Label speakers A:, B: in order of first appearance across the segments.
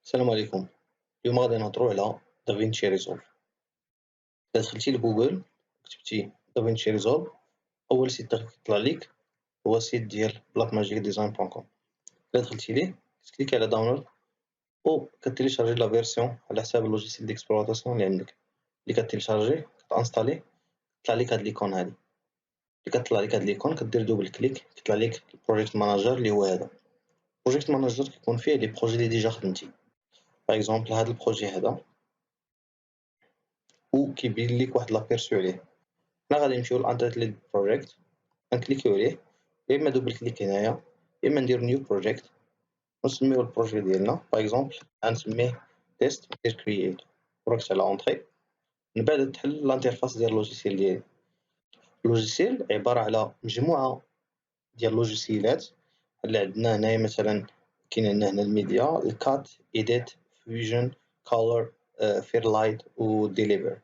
A: السلام عليكم. اليوم غادي نهضروا على دافينشي ريزولف. إلا دخلتي لجوجل كتبتي دافينشي ريزولف، أول سيت كيطلع ليك هو السيت ديال blackmagicdesign.com. إلا دخلتي ليه كتكليكي على داونلود أو كتيليشارجي لا فيرسيون على حساب اللوجيسيال ديكسبلوطاسيون اللي عندك اللي كتيليشارجيه، كتانستاليه، كيطلع ليك هاد ليكون هادي. ملي كتطلع ليك هاد ليكون كدير دوبل كليك كيطلع ليك البروجيكت ماناجر اللي هو هذا. البروجيكت ماناجر كيكون فيه لي بروجي اللي ديجا خدمتي. باغ اكزومبل هاد البروجي هذا وكيبين ليك واحد لابيرسو عليه. حنا غادي نمشيو لانتريت ليد بروجيكت، غنكليكيو عليه، يا اما دوبل كليك هنايا يا اما ندير نيو بروجيكت ونسميو البروجي ديالنا. باغ اكزومبل غنسميه تيست، ندير كرييت وركز على اونطري. من بعد تحل الانترفاس ديال اللوجيسيال ديالي. اللوجيسيال عباره على مجموعه ديال اللوجيسيالات اللي عندنا هنايا. مثلا كاين عندنا هنا الميديا، الكات، ايديت، فيوجن، كولر، فيرلايت وديليفر.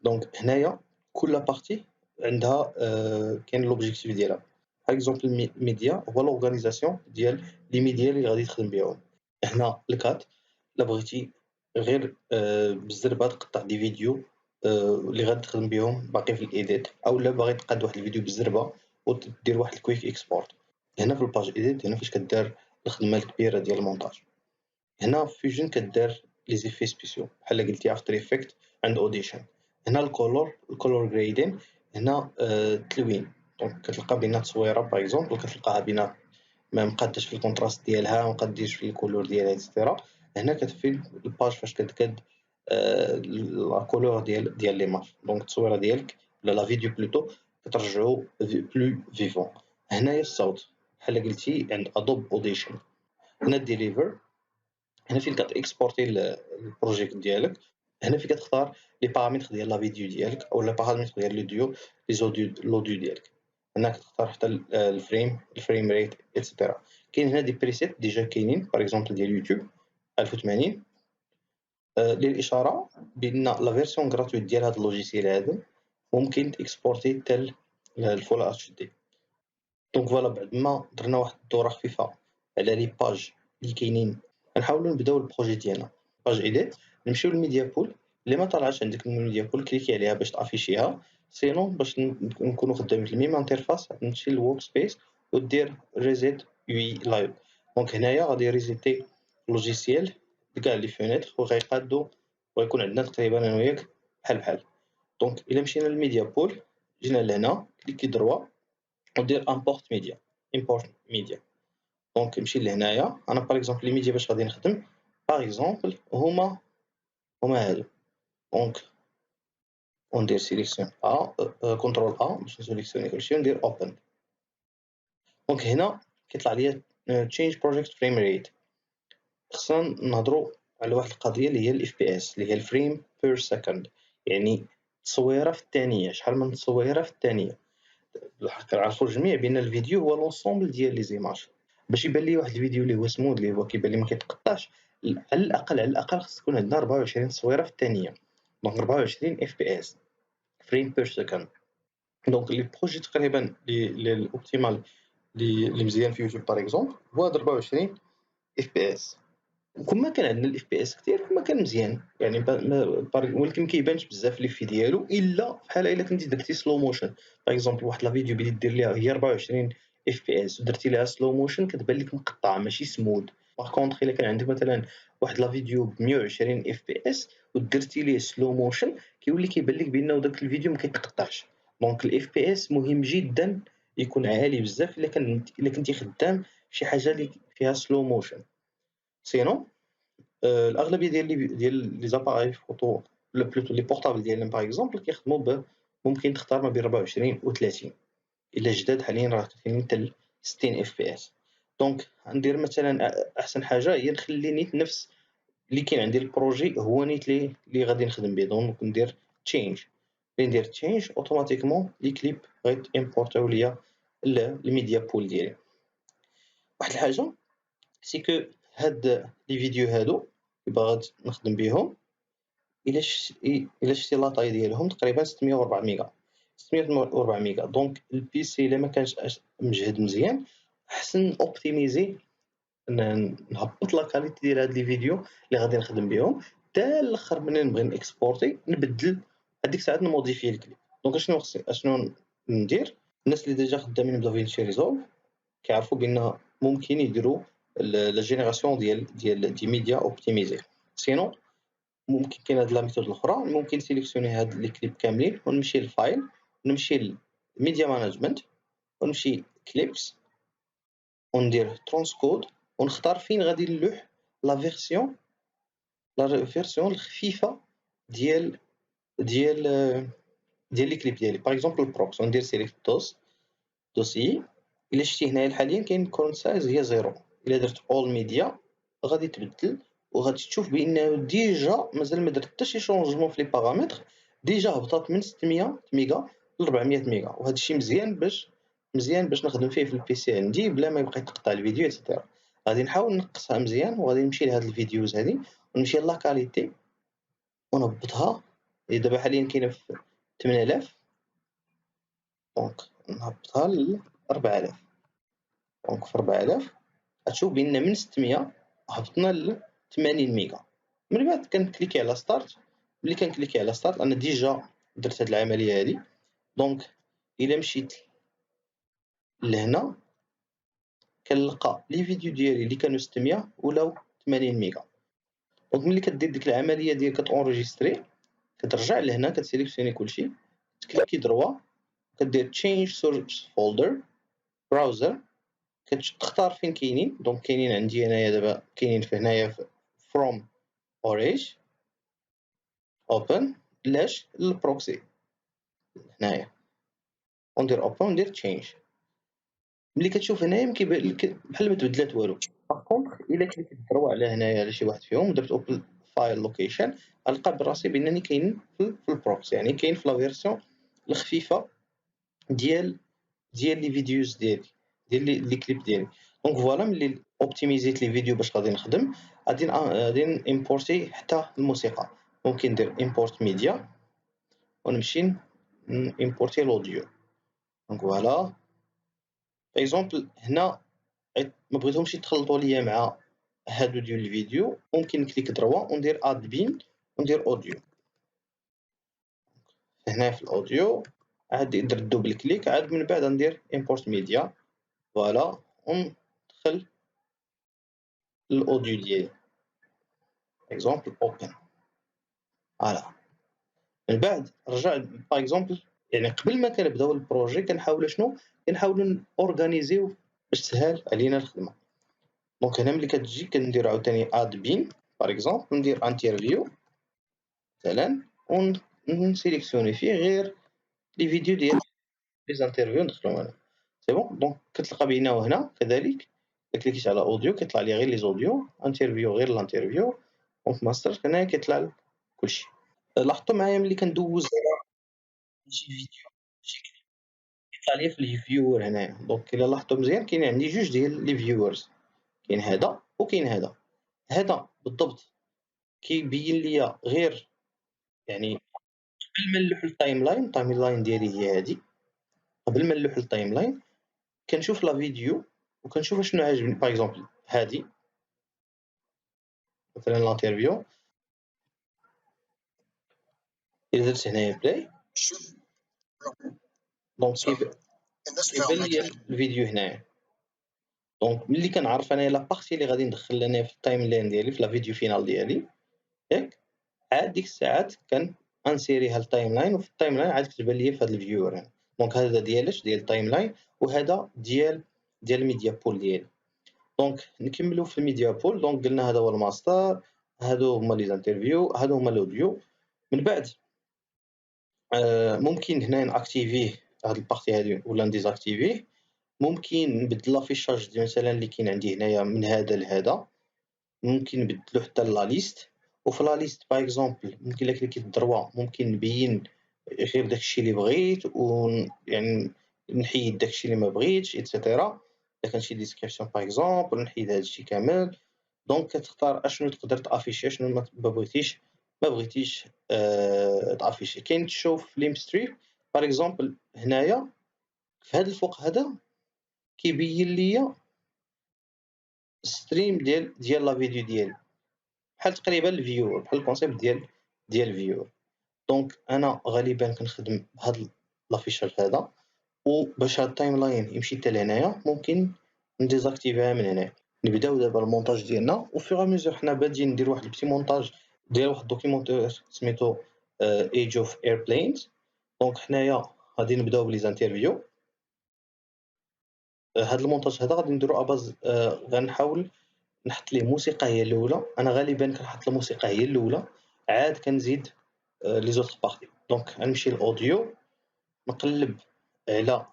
A: دونك هنايا كل بارتي عندها كاين لوبجيكتيف ديالها. باغ اكزومبل الميديا هو لورغانيزاسيون ديال لي ميديا اللي غادي تخدم بهم. هنا الكات الا بغيتي غير بالزربه تقطع دي فيديو اللي غادي تخدم بهم باقي في الايديت، او لا باغي تقاد واحد الفيديو بالزربه ودير واحد الكويك اكسبورت. هنا في الباج ايديت هنا فاش كدار الخدمه الكبيره ديال المونتاج. هنا في فيوجن كدار لي زيفي سبيسيو بحال قلتي افتر افكت عند اوديشن. هنا الكولور جريدين، هنا التلوين. دونك كتلقى بين تصويره باغ اكزومبل كتلقاها بين ما مقادش في الكونتراست ديالها، ما مقاديش في الكولور ديالها ايتترا. هنا كتفي الباج فاش كتكاد لا كولور ديال ليماج. دونك التصويره ديالك ولا لا فيديو بلوتو كترجعو بلو فيفون. هنايا الصوت بحال قلتي عند ادوب اوديشن. هنا ديليفر، هنا فين كتاكسبورتي البروجيكت ديالك. هنا فين كتختار لي بارامتر ديال لا فيديو ديالك او لا بارامتر ديال لوديو، لي زوديو لوديو ديالك. هنا كتختار حتى الفريم ريت ايتترا. كاين هنا دي بريسيت ديجا كاينين باغ اكزومبل ديال يوتيوب 1080 للاشاره بان لا فيرسيون غراتويت ديال هذا اللوجيسيال هذا ممكن تاكسبورتي حتى الفول اتش دي. دونك فوالا بعد ما درنا واحد الدوره خفيفه على لي باج اللي كاينين، غنحاولوا نبداو البروجي ديالنا. باج ايديت نمشيو للميديا بول. اللي ما طلعش عندك من الميديا بول كليكي عليها باش تافيشيها. سينون باش نكونوا خدامين في الميم انترفاس تمشي للورك سبيس ودير ريزيت يو لايف. دونك هنايا غادي ريزيتي لوجيسيال كاع لي فينيتر وغيقادو ويكون عندنا تقريبا انا وياك بحال. دونك الا مشينا للميديا بول جينا لهنا كليكي دروا ودير امبورت ميديا. دونك نمشي لهنايا انا باغ اكزومبل لي ميديا باش غادي نخدم باغ اكزومبل هما هادو. دونك وندير سيليكسيون كنترول باش نسيليكسيوني كلشي وندير اوبن. دونك هنا كيطلع ليا تشينج بروجيكت فريم ريت. خصنا نهضروا على واحد القضيه اللي هي الاف بي اس اللي هي الفريم بير سكند، يعني تصويره في الثانيه، شحال من تصويره في الثانيه. كنعرفوا الجميع بان الفيديو هو لونسومبل ديال لي زيماج. باش يبان لي واحد الفيديو اللي هو سموذ اللي هو كيبان لي ما كيتقطعش، على الاقل خص تكون عندنا 24 تصويره في الثانيه. دونك 24 اف بي اس فريم بير سكند. دونك لي بروجي تقريبا لي الاوبتيمال اللي مزيان في يوتيوب باغ اكزومبل هو 24 اف بي اس. كون ما كان عندنا الاف بي اس كثير كون ما كان مزيان يعني ولكن ما كيبانش بزاف لي في ديالو الا بحال الا كنتي درتي سلو موشن. باغ اكزومبل واحد لا فيديو بغيتي دير ليها هي 24 اف بي اس ودرتي لها سلو موشن كتبان لك مقطعه ماشي سموث. باغ كونطخ الا كان عندك مثلا واحد لا فيديو ب 120 اف بي اس ودرتي ليه سلو موشن كيولي كيبان لك بانه داك الفيديو ما كيتقطعش. دونك الاف بي اس مهم جدا يكون عالي بزاف الا كنتي خدام شي حاجه اللي فيها سلو موشن. سينو الاغلبيه ديال لي زاباراي فوتو ولا بلوتو لي بورطابل ديالنا باغ اكزومبل كيخدموا ممكن تختار ما بين 24 و 30. الا جداد حاليا راه كاينين حتى 60 اف بي اس. دونك غندير مثلا احسن حاجه هي نخلي نيت نفس اللي كاين عندي البروجي هو نيت اللي غادي نخدم به. دونك ندير تشينج، ندير تشينج اوتوماتيكمون لي كليب غيت امبورتاو ليا الميديا بول ديالي. واحد الحاجه سي كو هاد لي فيديو هادو باغي نخدم بهم الا شتي لاطاي ديالهم تقريبا 604 ميغا 604 ميغا. دونك البيسي الا ما كانش مجهد مزيان احسن اوبتيميزي نهبط لا كاليتي ديال هاد لي فيديو اللي غادي نخدم بهم حتى الاخر ملي نبغي نكسبورتي نبدل هذيك الساعات نموديفي الكليب. دونك اشنو ندير؟ الناس اللي ديجا خدامين بدافينشي ريزولف كيعرفوا بان ممكن يديروا لا جينيراسيون ديال دي ميديا اوبتيميزي. سينو ممكن كاين هاد لا ميثود الاخرى، ممكن نسيليكسيوني هاد لي كليب كاملين ونمشي للفايل ونمشي لميديا مانجمنت ونمشي كليبس وندير ترانسكود ونختار فين غادي نلوح لا فيرسيون الخفيفه ديال ديال ديال لي كليب ديالي. باغ اكزومبل البروكس وندير سيليكت دوسي. الا شتي هنايا حاليا كاين كورنت سايز هي 0. الا درت اول ميديا غادي تبدل وغادي تشوف بانه ديجا مازال ما درت حتى شي شونجمون في لي بارامتر، ديجا هبطات من 600 ميغا ل 400 ميغا. وهذا الشيء مزيان باش نخدم فيه في البي سي عندي بلا ما يبقى يتقطع الفيديو ايتترا. غادي نحاول نقصها مزيان وغادي نمشي لهاد الفيديوز هادي ونمشي لا كاليتي ونهبطها. هي دابا حاليا كاينه في 8000 دونك نهبطها ل 4000. دونك في 4000 غتشوف بان من 600 هبطنا ل 80 ميغا. من بعد كنكليكي على ستارت. ملي كنكليكي على ستارت انا ديجا درت هاد العمليه هادي. دونك الا مشيت لهنا كنلقى لي فيديو ديالي اللي كانوا 600 ولاو 80 ميغا. دونك ملي كدير ديك العمليه ديال كتونجستري كترجع لهنا كتسيليكسيوني كلشي تكليكي دروا كدير تشينج سورس فولدر براوزر كتختار فين كاينين. دونك كاينين عندي انايا دابا كاينين في هنايا فروم اوريج اوبن لاش للبروكسي هنايا وندير اوبن وندير تشينج. ملي كتشوف هنايا كيبان لك بحال ما تبدلات والو. باغ كونطخ الا كليكيت تروح على هنايا على شي واحد فيهم ودرت اوبن فايل لوكيشن غنلقى براسي بانني كاين في البروكسي، يعني كاين في لا فيرسيون الخفيفه ديال لي فيديوز ديالي ديال لي كليب ديالي. دونك فوالا ملي اوبتيميزيت لي فيديو باش غادي نخدم غادي امبورتي حتى الموسيقى. ممكن ندير امبورت ميديا ونمشي امبورتي الاوديو. دونك فوالا اكزومبل هنا ما بغيتهمش يتخلطوا ليا مع هادو ديال الفيديو ممكن نكليك دروا وندير اد بين وندير اوديو. هنا في الاوديو عاد ندير دوبل كليك عاد من بعد ندير امبورت ميديا فوالا وندخل الاوديو ديالي اكزومبل اوبن. فوالا من بعد رجع باغ اكزومبل يعني قبل ما كنبداو البروجي كنحاولوا اورغانيزيو باش تسهل علينا الخدمه. دونك هنا ملي كتجي كندير عاوتاني اد بين باغ اكزومبل ندير انترفيو مثلا ونسيليكسيوني فيه غير لي فيديو ديال لي زانترفيو ندخلهم انا سي بون. دونك كتلقى بينا وهنا كذلك كليكيت على اوديو كيطلع لي غير لي زوديو انترفيو غير الانترفيو. دونك ماستر هنا كيطلع كلشي. لاحظتوا معايا ملي كندوز شي فيديو شي كليب كيطلع لي في لي فيور هنايا. دونك الا لاحظتوا مزيان كاين عندي جوج ديال لي فيورز كاين هذا وكاين هذا بالضبط كيبين ليا غير يعني قبل ما نلوح التايم لاين ديالي هي هادي. قبل ما نلوح التايم لاين كنشوف لا فيديو وكنشوف شنو عاجبني. باغ اكزومبل هادي مثلا لانترفيو الا درت هنايا بلاي دونك كيبان ليا الفيديو هنايا. دونك ملي كنعرف انايا لا بارتي اللي غادي ندخل انايا في التايم لاين ديالي في لا فيديو فينال ديالي ياك عاد ديك الساعات كان انسيريها التايم لاين وفي التايم لاين عاد كتبان ليا في هاد الفيور هنا. دونك هذا ديال التايم لاين وهذا ديال الميديا بول ديالي. دونك نكملوا في الميديا بول. دونك قلنا هذا هو الماستر هادو هما لي زانترفيو هادو هما الاوديو. من بعد ممكن هنا ناكتيفيه هاد البارتي هادي ولا نديزاكتيفيه. ممكن نبدل لافيشاج ديال مثلا اللي كاين عندي هنايا من هذا لهذا ممكن نبدلو حتى لا ليست. وفي لا ليست باغ اكزومبل ممكن الا كليكيت دروا ممكن نبين غير داكشي اللي بغيت يعني نحيد داكشي اللي ما بغيتش ايتترا. الا كان شي ديسكريبسيون باغ اكزومبل نحيد هادشي كامل. دونك كتختار اشنو تقدر تافيشي اشنو ما بغيتيش تافيشي. كاين تشوف ليم ستريب باغ اكزومبل هنايا في هذا الفوق هذا كيبين ليا ستريم ديال لا فيديو ديالي، بحال تقريبا الفيور، بحال الكونسيبت ديال الفيور. دونك انا غالبا كنخدم بهاد لافيشاج هذا، وباش هاد التايم لاين يمشي حتى لهنايا ممكن نديزاكتيفيها من هنايا. نبداو دابا المونتاج ديالنا، وفيغ ميزور حنا بادين ندير واحد البتي مونتاج ديال واحد الدوكيمونتير سميتو ايج اوف ايربلينز. دونك حنايا غادي نبداو بلي زانترفيو. هاد المونتاج هذا غادي نديرو اباز، غنحاول نحط ليه موسيقى هي الاولى. انا غالبا كنحط الموسيقى هي الاولى، عاد كنزيد لي زوطخ بارتي. دونك غنمشي للاوديو، نقلب على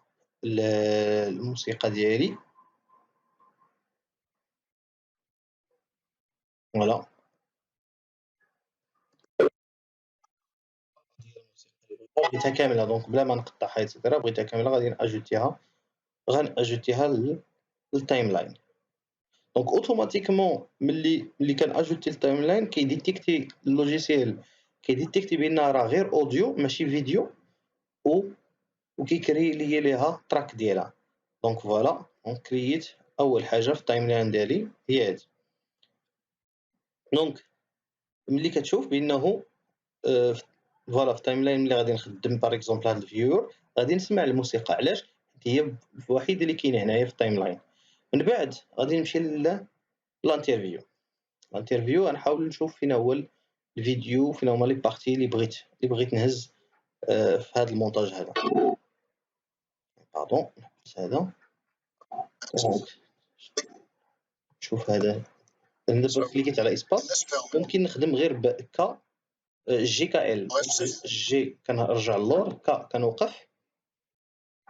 A: الموسيقى ديالي، فوالا. بغيتها كامله، دونك بلا ما نقطعها ايتترا، بغيتها كامله غادي غنأجوتيها للتايم لاين. دونك اوتوماتيكمون ملي كنأجوتي التايم لاين كيديتيكتي اللوجيسيال، كيديتيكتي بان راه غير اوديو ماشي فيديو، وكيكري ليا ليها تراك ديالها. دونك فوالا، دونك كرييت اول حاجه في التايم لاين ديالي هي هادي. دونك ملي كتشوف بانه فوالا في التايم لاين ملي غادي نخدم باغ اكزومبل هاد الفيور، غادي نسمع الموسيقى. علاش؟ حيت هي الوحيده اللي كاينه هنايا في التايم لاين. من بعد غادي نمشي للانترفيو. الانترفيو غنحاول نشوف فين هو الفيديو، فين هما لي بارتي اللي بغيت نهز في هذا المونتاج هذا. باردون، نحبس هذا. شوف هذا، ندير كليكيت على اسباس، ممكن نخدم غير ك جي كا ال. جي كنرجع للور، ك كنوقف،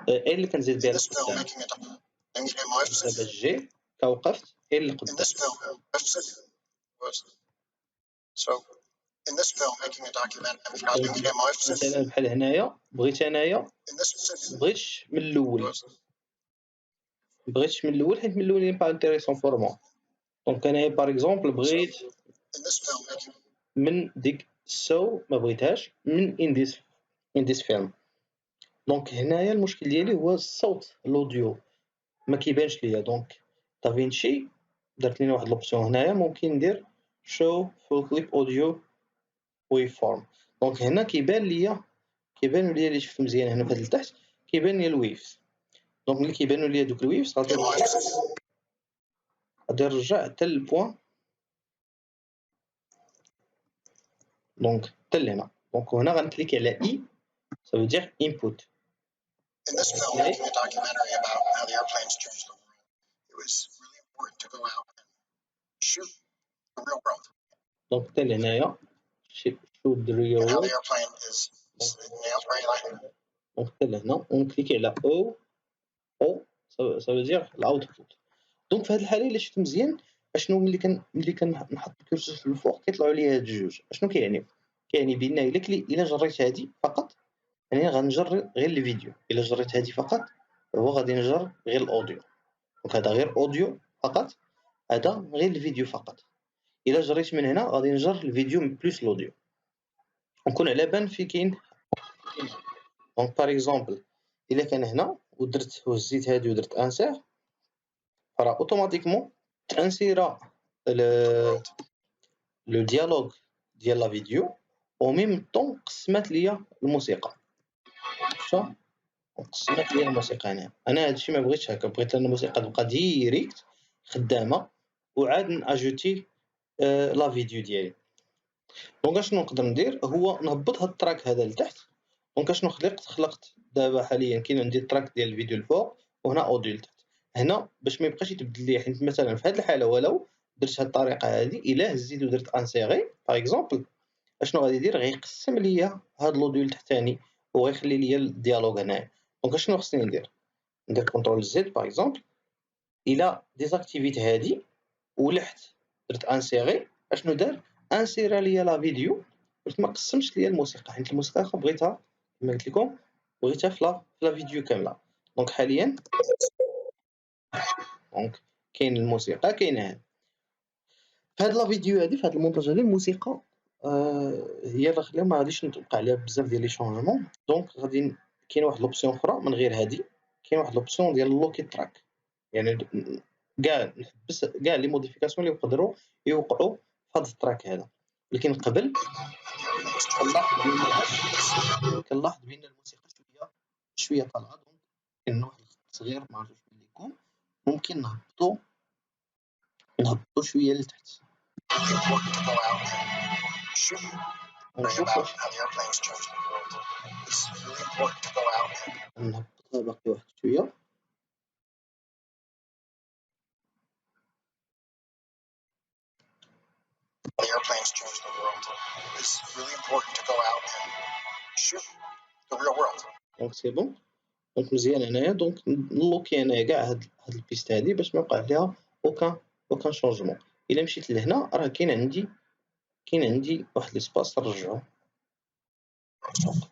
A: ال اللي كنزيد بها لقدام. دابا جي كوقفت، ال اللي قدام. مثلا بحال هنايا بغيت انايا بغيتش من الاول، حيت من الاول با انتريسون فور موا. دونك انايا باغ اكزومبل بغيت من ديك سو، ما بغيتهاش من in this film. دونك هنايا المشكل ديالي هو الصوت، الاوديو ما كيبانش ليا. دونك دافينشي درت لينا واحد لوبسيون هنايا، ممكن ندير شو فول كليب اوديو ويف فورم. دونك هنا كيبان ليا اللي شفت مزيان هنا في هاد التحت كيبان ليا الويفز. دونك ملي كيبانوا ليا دوك الويفز غادي نرجع حتى للبوان، دونك حتى لهنا. دونك هنا غنكليكي على اي، ça veut dire input. In this film, making a documentary about how the airplanes changed the world, it was really important to go out and shoot the real world. دونك حتى لهنايا shoot the real world. How the airplane is nailed very lightly. دونك حتى لهنا ونكليكي على او ça veut dire الاوتبوت. دونك في هذه الحاله الا شفت مزيان اشنو ملي كنحط الكرسي في الفوق كيطلعوا لي هاد الجوج. اشنو كيعني؟ كيعني بان الا جريت هذه فقط يعني غنجر غير الفيديو، الا جريت هذه فقط هو غادي نجر غير الاوديو. دونك هذا غير اوديو فقط، هذا غير الفيديو فقط. الا جريت من هنا غادي نجر الفيديو بلس الاوديو، ونكون على بال في كاين. دونك باغ اكزومبل الا كان هنا ودرت وهزيت هذه ودرت انسير، فراه اوتوماتيكمون تانسيرا لو ديالوغ ديال لا فيديو، او ميم طون قسمات ليا الموسيقى. شفتوا قسمات ليا الموسيقى هنا. انا هادشي ما بغيتش هكا، بغيت ان الموسيقى تبقى ديريكت خدامه، وعاد ناجوتي لا فيديو ديالي. دونك اشنو نقدر ندير هو نهبط هاد التراك هذا لتحت. دونك اشنو خلقت دابا حاليا كاين عندي التراك ديال الفيديو الفوق، وهنا اوديو لتحت. هنا باش ما يبقاش يتبدل لي، حيت مثلا في هذه الحاله ولو درت هاد الطريقه هذه، الا هزيت ودرت انسيغي باغ اكزومبل، اشنو غادي يدير؟ غيقسم ليا هاد الاوديو التحتاني وغيخلي ليا الديالوغ هنايا. دونك اشنو خصني ندير كونترول زد باغ اكزومبل، الا ديزاكتيفيت هادي ولحت درت انسيغي، اشنو دار؟ انسيرا ليا لا فيديو، قلت ما قسمش ليا الموسيقى، حيت الموسيقى بغيتها كما قلت لكم بغيتها في لا فيديو كامله. دونك حاليا دونك كاين الموسيقى كاينه هنا في هاد لا فيديو هادي، في هاد المونتاج هادي الموسيقى هي اللي خليها ما غاديش نطبق عليها بزاف ديال لي شونجمون. دونك غادي كاين واحد لوبسيون اخرى من غير هادي، كاين واحد لوبسيون ديال لوكي تراك، يعني نحبس كاع لي موديفيكاسيون اللي يقدروا يوقعوا في هذا التراك هذا. ولكن قبل كنلاحظ بان الموسيقى شويه طالعه، دونك كاين واحد الخط صغير ما عرفتش فين يكون، ممكن نهبطوا شويه لتحت ونشوف واش نهبطها باقي واحد شويه.
B: Airplanes change the world. It's really important to go out and shoot the real world.
A: دونك سي بون، دونك مزيان هنايا. دونك نلوكي انايا كاع هاد البيست هادي باش ما يوقع ليها اوكان شونجمون. الا مشيت لهنا راه كاين عندي واحد ليسباس نرجعو.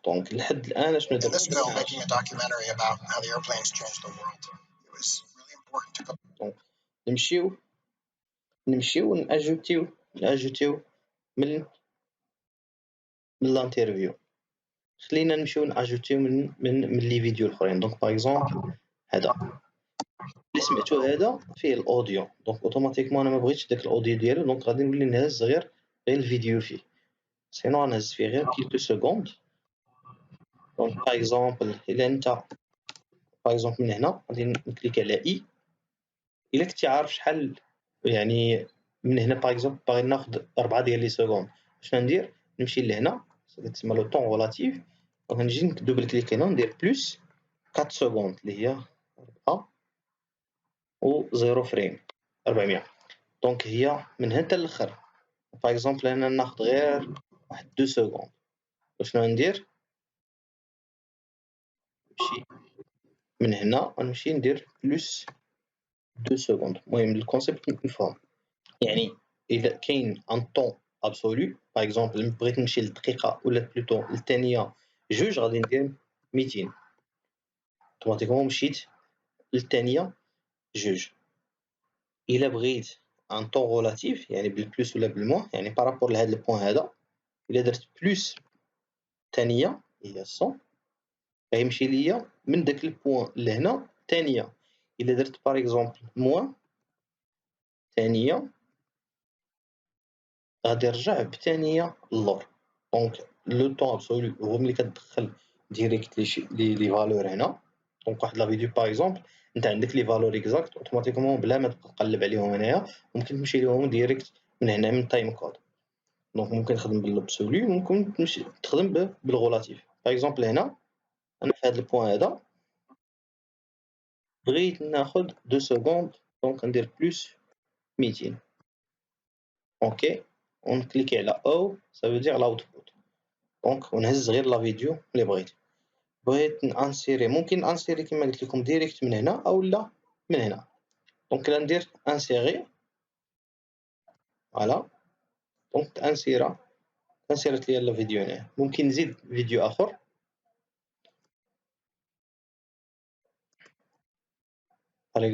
A: دونك لحد الان شنو
B: In this film,
A: درت؟
B: making a documentary about how the airplanes changed the world. It was really important to go.
A: دونك نمشيو ناجوتيو من الانترفيو. خلينا نمشيو ناجوتيو من لي فيديو الاخرين. دونك باغ اكزومبل هذا اللي سمعتو هذا فيه الاوديو، دونك اوتوماتيكمون انا ما بغيتش داك الاوديو ديالو، دونك غادي نولي نهز غير الفيديو فيه، سينو غنهز فيه غير كيلكو سكوند. دونك باغ اكزومبل الا انت باغ اكزومبل من هنا غادي نكليك على اي. الا كنتي عارف شحال يعني من هنا باغ اكزومبل باغي ناخذ 4 ديال لي سكوند، شنو ندير؟ نمشي لهنا كتسمى لو طون ريلاتيف، دونك نجي ندوبل كليك هنا ندير بلس 4 سكوند اللي هي 4 و 0 فريم 400. دونك هي من هنا حتى الاخر. باغ اكزومبل انا ناخذ غير واحد 2 سكوند، وشنو ندير؟ نمشي من هنا غنمشي ندير بلس 2 سكوند. المهم الكونسيبت مفهوم. يعني الا كاين ان طون ابسولو باغ اكزومبل بغيت نمشي للدقيقه ولا بلوتو للثانيه جوج، غادي ندير 200 اوتوماتيكمون مشيت للثانيه جوج. الا بغيت ان طون ريلاتيف يعني بالبلوس ولا بالموان، يعني بارابور لهاد البوان هذا، الا درت بلوس ثانيه هي 100 غيمشي ليا من داك البوان لهنا ثانيه. الا درت باغ اكزومبل موان ثانيه غادي يرجع بثانيه اللور. دونك لو طون ابسولو هو ملي كتدخل ديريكت لي فالور هنا. دونك واحد لا فيديو باغ اكزومبل انت عندك لي فالور اكزاكت، اوتوماتيكمون بلا ما تبقى تقلب عليهم هنايا ممكن تمشي لهم ديريكت من هنا من تايم كود. دونك ممكن تخدم بالابسولو، ممكن تمشي تخدم بالغولاتيف. باغ اكزومبل هنا انا في هذا البوان هذا بغيت ناخذ 2 سكوند، دونك ندير بلس 200 اوكي، ونكليكي على او سا فو دير لاوتبوت. دونك ونهز غير لا فيديو اللي بغيت نانسيري، ممكن انسيري كما قلت لكم ديريكت من هنا او لا من هنا. دونك لا ندير انسيري فوالا. دونك انسيرت لي لا فيديو هنا. ممكن نزيد فيديو اخر باغ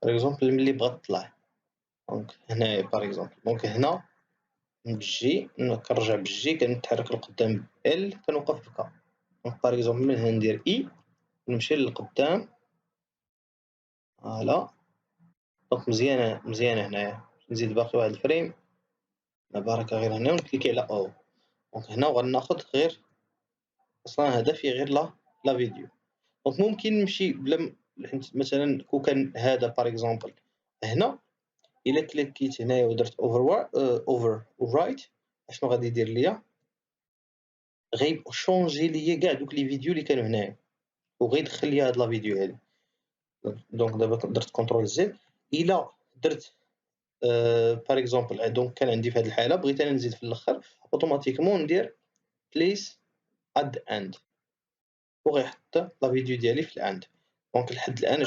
A: اكزومبل ملي بغات تطلع. دونك هنا باغ اكزومبل، دونك هنا بالجي كنرجع بالجي كنتحرك لقدام ال كنوقف بكا. دونك باغ اكزومبل من هنا ندير اي نمشي للقدام فوالا. دونك مزيانه هنايا. نزيد باقي واحد الفريم لا بركه غير هنا ونكليكي على او. دونك هنا وغناخذ غير اصلا هذا فيه غير لا فيديو. دونك ممكن نمشي بلا مثلا كون كان هذا باغ اكزومبل هنا الا كليكيت هنايا ودرت اوفر رايت اشنو غادي يدير ليا؟ غيشونجي ليا كاع دوك لي فيديو اللي كانوا هنايا وغيدخل ليا هاد لا فيديو هادي. دونك دابا درت كونترول زد. الا درت باغ اكزومبل دونك كان عندي في هذه الحاله بغيت انا نزيد في الاخر اوتوماتيكمون ندير بليس اد اند وغيحط لا فيديو ديالي في الاند. دونك لحد الان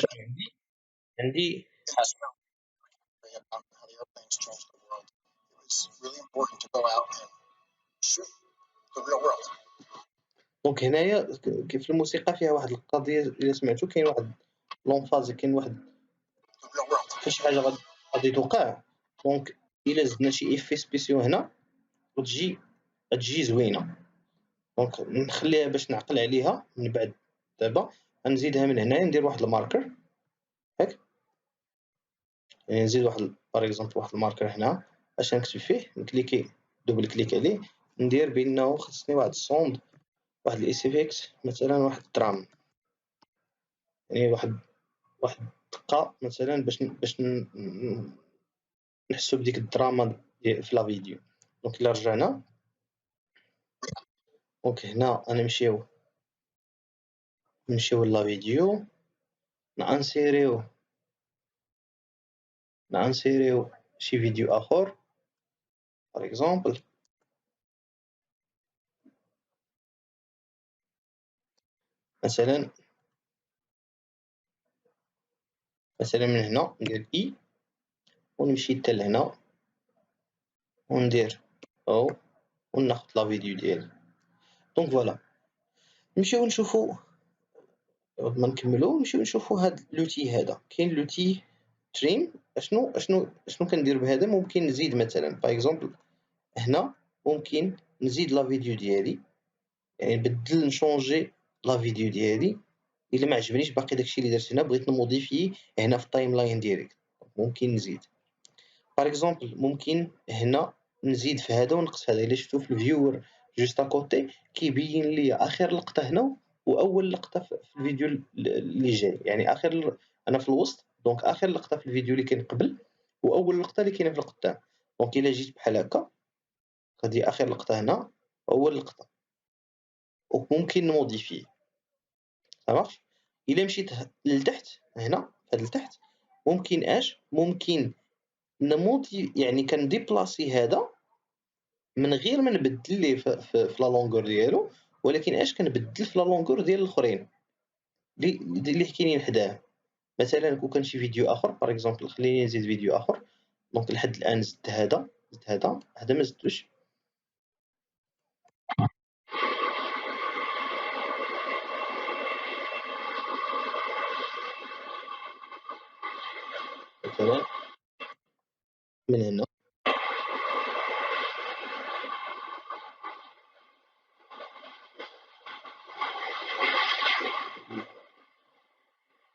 A: عندي
B: In this film, about how the airplanes changed the world. It was really important to go out and shoot the real world.
A: دونك هنايا كيف الموسيقى فيها واحد القضيه الا سمعتو كاين واحد لونفاز، كاين واحد
B: The real world.
A: فاش حاجه غادي توقع. دونك الا زدنا شي افي سبيسيو هنا غتجي زوينه. دونك نخليها باش نعقل عليها من بعد دابا. غنزيدها من هنايا، ندير واحد الماركر هاك، يعني نزيد واحد باغ اكزومبل واحد الماركر هنا اش نكتب فيه، نكليكي دوبل كليك عليه، ندير بانه خصني واحد الصوند، واحد الاس اف اكس مثلا، واحد الدرام، يعني واحد الدقه مثلا باش نحسو بديك الدراما في لا فيديو. دونك الا رجعنا، دونك هنا غنمشيو لا فيديو، نانسيريو شي فيديو اخر باغ اكزومبل، مثلا من هنا ندير اي ونمشي حتى لهنا وندير او وناخد لا فيديو ديالي. دونك فوالا، نمشيو نشوفو قبل ما نكملو، نمشيو نشوفو هاد لوتي هذا. كاين لوتي تريم، اشنو كندير بهذا؟ ممكن نزيد مثلا باغ اكزومبل هنا، ممكن نزيد لا فيديو ديالي، يعني نبدل نشونجي لا فيديو ديالي الا ما عجبنيش باقي داكشي اللي درت هنا، بغيت نموديفي هنا في التايم لاين ديريكت، ممكن نزيد باغ اكزومبل، ممكن هنا نزيد في هذا ونقص في هذا. الا شفتو في الفيور جوست اكوتي كيبين لي اخر لقطه هنا واول لقطه في الفيديو اللي جاي، يعني اخر انا في الوسط، دونك اخر لقطه في الفيديو اللي كاين قبل واول لقطه اللي كاينه في القدام. دونك الا جيت بحال هكا غادي اخر لقطه هنا اول لقطه، وممكن نموديفيه صافي. الا مشيت لتحت هنا هاد لتحت، ممكن ممكن نمودي، يعني كنديبلاسي هذا من غير ما نبدل ليه في لا لونغور ديالو، ولكن كنبدل في لا لونغور ديال الاخرين اللي كاينين حداه. مثلا كون كان شي فيديو اخر باغ اكزومبل، خليني نزيد فيديو اخر. دونك لحد الان زدت هذا ما زدتوش. مثلا من هنا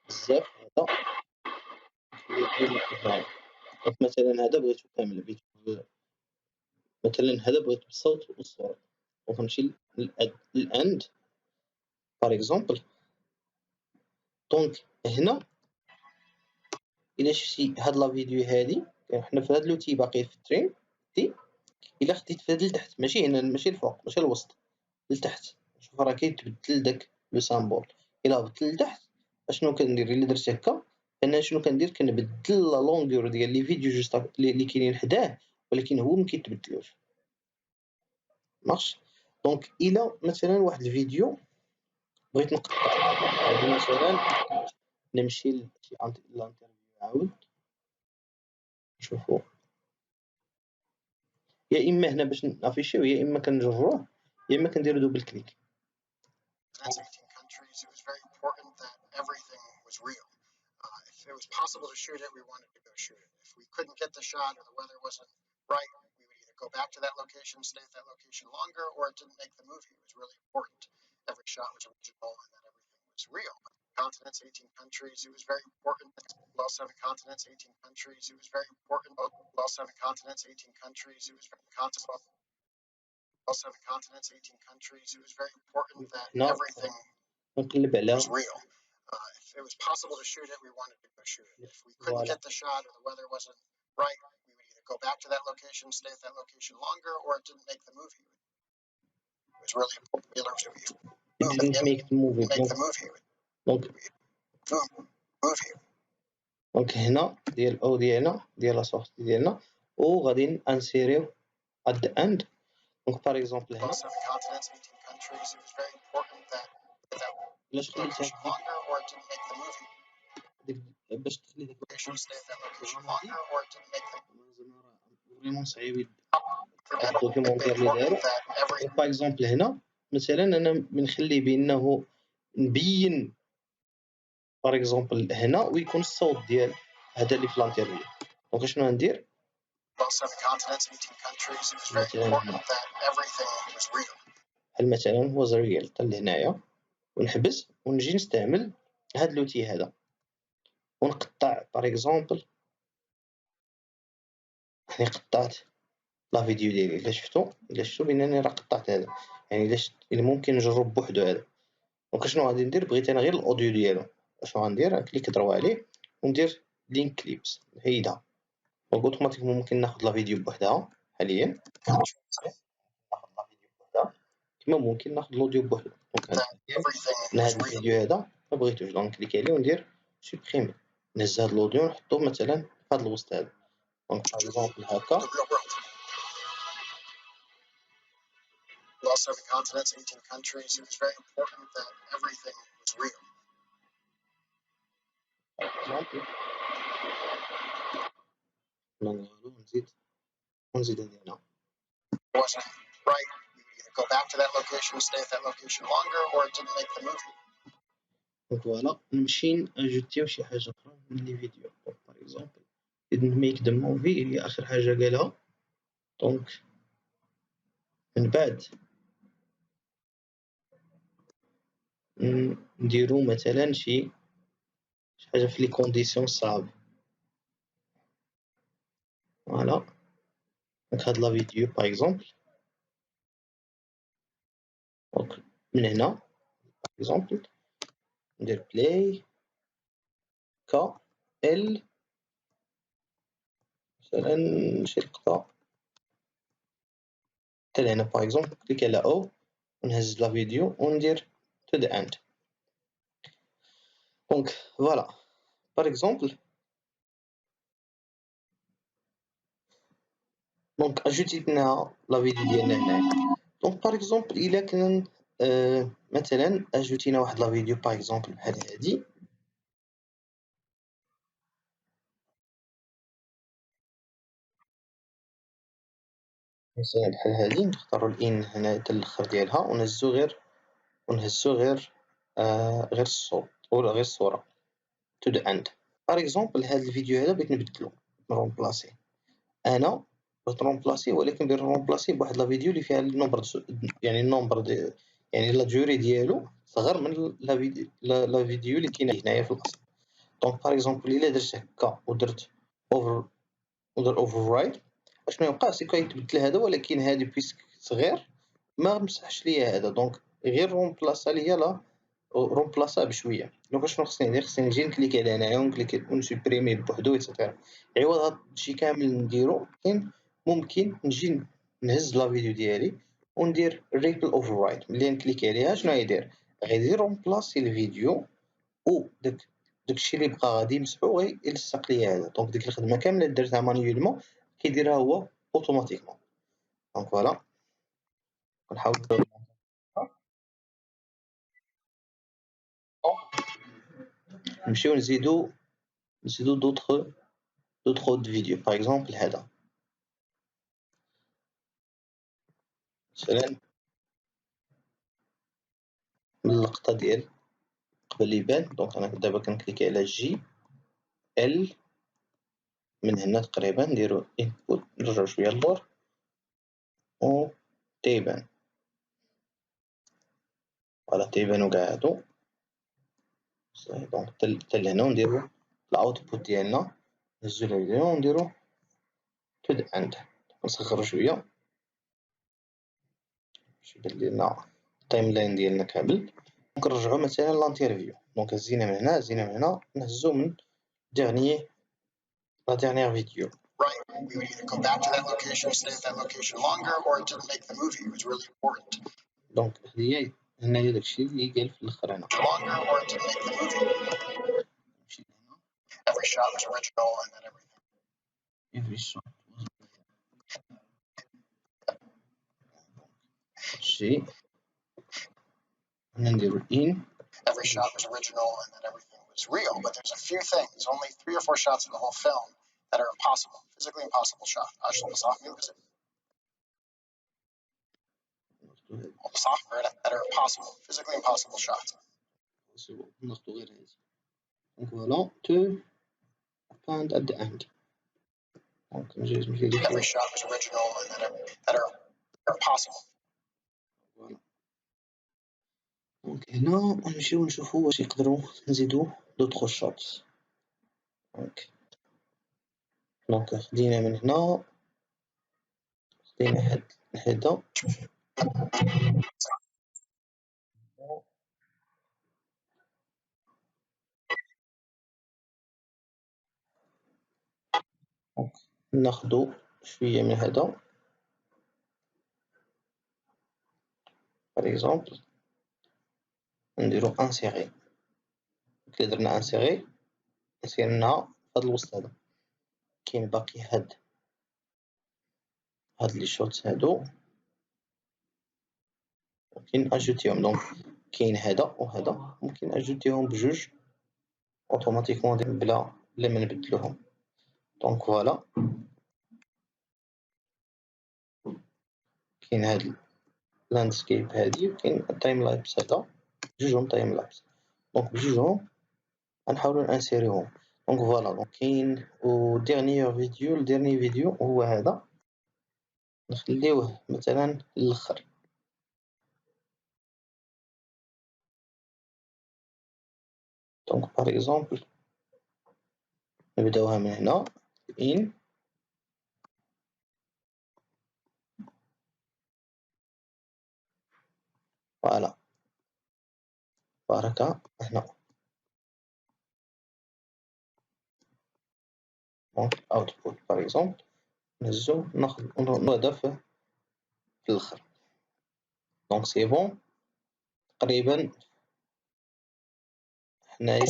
A: بزاف هذا دونك مثلا هذا بغيتو كامل، مثلا هذا بغيت بالصوت والصورة، دونك نمشي للاند باغ اكزومبل. دونك هنا الا شفتي هاد لا فيديو هادي، حنا في هاد لوتي باقي في التريم دي، الا خديت في هاد لتحت، ماشي هنا، ماشي الفوق، ماشي الوسط، لتحت، شوف راه كيتبدل داك لو سامبول. الا هبطت لتحت اشنو كندير؟ الا درت هكا انا شنو كندير؟ كنبدل لا لونغور ديال لي فيديو جوست اللي كاينين حداه، ولكن هو ما كيتبدلوش مارش. دونك الا مثلا واحد الفيديو بغيت نقطع، يعني مثلا نمشي لشي انترفيو عاود نشوفو، يا اما هنا باش نافيشيو، يا اما كنجروه، يا اما كنديرو دوبل كليك.
B: That's 18 countries. It was very important that everything was real. If it was possible to shoot it, we wanted to go shoot it. If we couldn't get the shot or the weather wasn't right, we would either go back to that location, stay at that location longer, or it didn't make the movie. It was really important. Every shot was original and that everything was real. Continents, 18 countries. It was very important. All 7 continents, 18 countries. It was very important. All 7 continents, 18 countries. It was very all 7 continents, 18 countries. It was very important that everything was real. If it was possible to shoot it, we wanted to go shoot it. If we couldn't get the shot or the weather wasn't right, we would either go back to that location, stay at that location longer, or it didn't make the movie. It was really important.
A: It didn't make the movie. دونك هنا ديال او ديالنا ديال لا سورتي ديالنا، وغادي انسيريو at the end. دونك باغ اكزومبل هنا علاش خليتها باش تخلي داك فريمون صعيب الدوكيومونتير اللي دارو. باغ اكزومبل هنا مثلا انا بنخلي بانه نبين باغ اكزومبل هنا ويكون الصوت ديال هذا اللي في الانترفيو. دونك شنو غندير؟ مثلا هنا بحال مثلا was real حتى لهنايا، ونحبس ونجي نستعمل هاد لوتي هذا ونقطع باغ اكزومبل. راني قطعت لا فيديو ديالي. الا شفتو بانني راه قطعت هذا، يعني الا ممكن نجرب بوحدو هذا. دونك شنو غادي ندير؟ بغيت انا غير الاوديو ديالو. شنو غندير؟ كليك ضربة عليه وندير لينك كليبس نحيدها. دونك اوتوماتيكمون ممكن ناخذ لا فيديو بوحدها حاليا، ناخذ لا فيديو بوحدها كما ممكن ناخذ الاوديو بوحدو. دونك هاد الفيديو هذا ما بغيتوش، دونك كليك عليه وندير سوبريمي، نهز هاد الاوديو ونحطو مثلا في هاد الوسط هذا. دونك باغ اكزومبل هكا.
B: Lost 7 continents, 18 countries. It was very important that everything was real.
A: ونزيد هنا.
B: It wasn't right. We would either go back to that location, stay at that location longer, or it didn't make the movie.
A: دونك فوالا نمشي نجوتيو شي حاجة أخرى من لي فيديو. باغ اكزومبل didn't make the movie هي آخر حاجة قالها. دونك من بعد نديرو مثلا شي حاجة في لي كونديسيون صعب. فوالا دونك هاد لا فيديو باغ اكزومبل. دونك من هنا باغ اكزومبل ندير بلاي كا ال مثلا شي لقطة حتى لهنا باغ اكزومبل. كليك على او ونهز لا فيديو وندير to the end. دونك فوالا باغ اكزومبل. دونك اجوتينا لا فيديو ديالنا هنايا. دونك باغ اكزومبل الا كان مثلا اجوتينا واحد لا فيديو باغ اكزومبل بحال هادي. مثلا بحال هادي نختارو الان هنا حتى الاخر ديالها ونهزو غير غير الصوت ولا غير الصورة to the end. باغ اكزومبل هاد الفيديو هذا بغيت نبدلو نرومبلاسيه. انا بغيت نرومبلاسيه ولكن بغيت نرومبلاسيه بواحد لا فيديو اللي فيها النومبر يعني النومبر يعني لا ديوري ديالو صغر من لا فيديو اللي كاينه هنايا في الاصل. دونك باغ اكزومبل الا درت هكا ودرت اوفر رايت اشنو يوقع؟ سيكو يتبدل هذا ولكن هادي بيسك صغير ما مسحش ليا هذا. دونك غير رومبلاسا ليا لا رومبلاسا بشويه. دونك اشنو خصني ندير؟ خصني نجي نكليك على هنايا ونكليك ونسوبريمي بوحدو ايتترا. عوض هادشي كامل نديرو ممكن نجي نهز لا فيديو ديالي وندير ريبل اوفر رايت. ملي نكليك عليها شنو غيدير؟ غيدير رومبلاسي الفيديو و داكشي اللي بقى غادي يمسحو غيلصق ليا هذا. دونك ديك الخدمه كامله درتها مانيولمون كيديرها هو اوتوماتيكمون. دونك فوالا كنحاول نمشيو نزيدو دوطخ فيديو باغ اكزومبل هذا مثلا من اللقطه ديال قبل يبان. دونك انا دابا كنكليكي على جي ال من هنا تقريبا نديرو انبوت نرجعو شويه للور و تيبان. فوالا تيبانو كاع هادو. دونك حتى لهنا ونديرو الاوتبوت ديالنا نهزو الفيديو ونديرو to the end. نصغرو شويه باش يبان لينا التايم لاين ديالنا كامل. نرجعو مثلا لانترفيو. دونك هزينا من هنا نهزو من la dernière vidéo.
B: Right. We would either go back to that location, stay at that location longer, or it didn't make the movie. It was really important.
A: دونك هنايا داكشي اللي قال في الاخر هنا.
B: Longer, or it didn't make the movie. Every shot was original, and then everything.
A: Every shot was شي نديرو in.
B: Every shot was original, and then everything was real. But there's a few things, only 3 or 4 shots in the whole film that are impossible, physically impossible shot. عشان that are impossible, physically impossible shots.
A: ناخدو غير هادي. دونك فوالا to and at the end. دونك نجي
B: Every shot was original, and that are impossible.
A: فوالا دونك هنا نمشيو نشوفو واش نقدرو نزيدو دوطخ شوت. دونك خدينا من هنا، خدينا هادا ناخدو شوية من هادا باغ اكزومبل نديرو انسيغي. كي درنا انسيغي نسيرنا هاد الوسط هذا، كاين باقي هاد لي شوت هادو ممكن اجوتيهم. دونك كاين هذا وهذا ممكن اجوتيهم بجوج اوتوماتيكمون بلا ما نبدلوهم. دونك فوالا كاين هاد اللاندسكيب هادي وكاين التايم لابس هذا، جوجهم تايم لابس. دونك بجوجهم غنحاولو نانسيريوهم. دونك فوالا دونك كاين و ديرني فيديو هو هذا، نخليوه مثلا للآخر. دونك باغ اكزومبل نبداوها من هنا ان فوالا باركة هنا. دونك اوتبوت باغ اكزومبل نهزو ناخدو هدا في الآخر. دونك سي بون تقريبا حنايا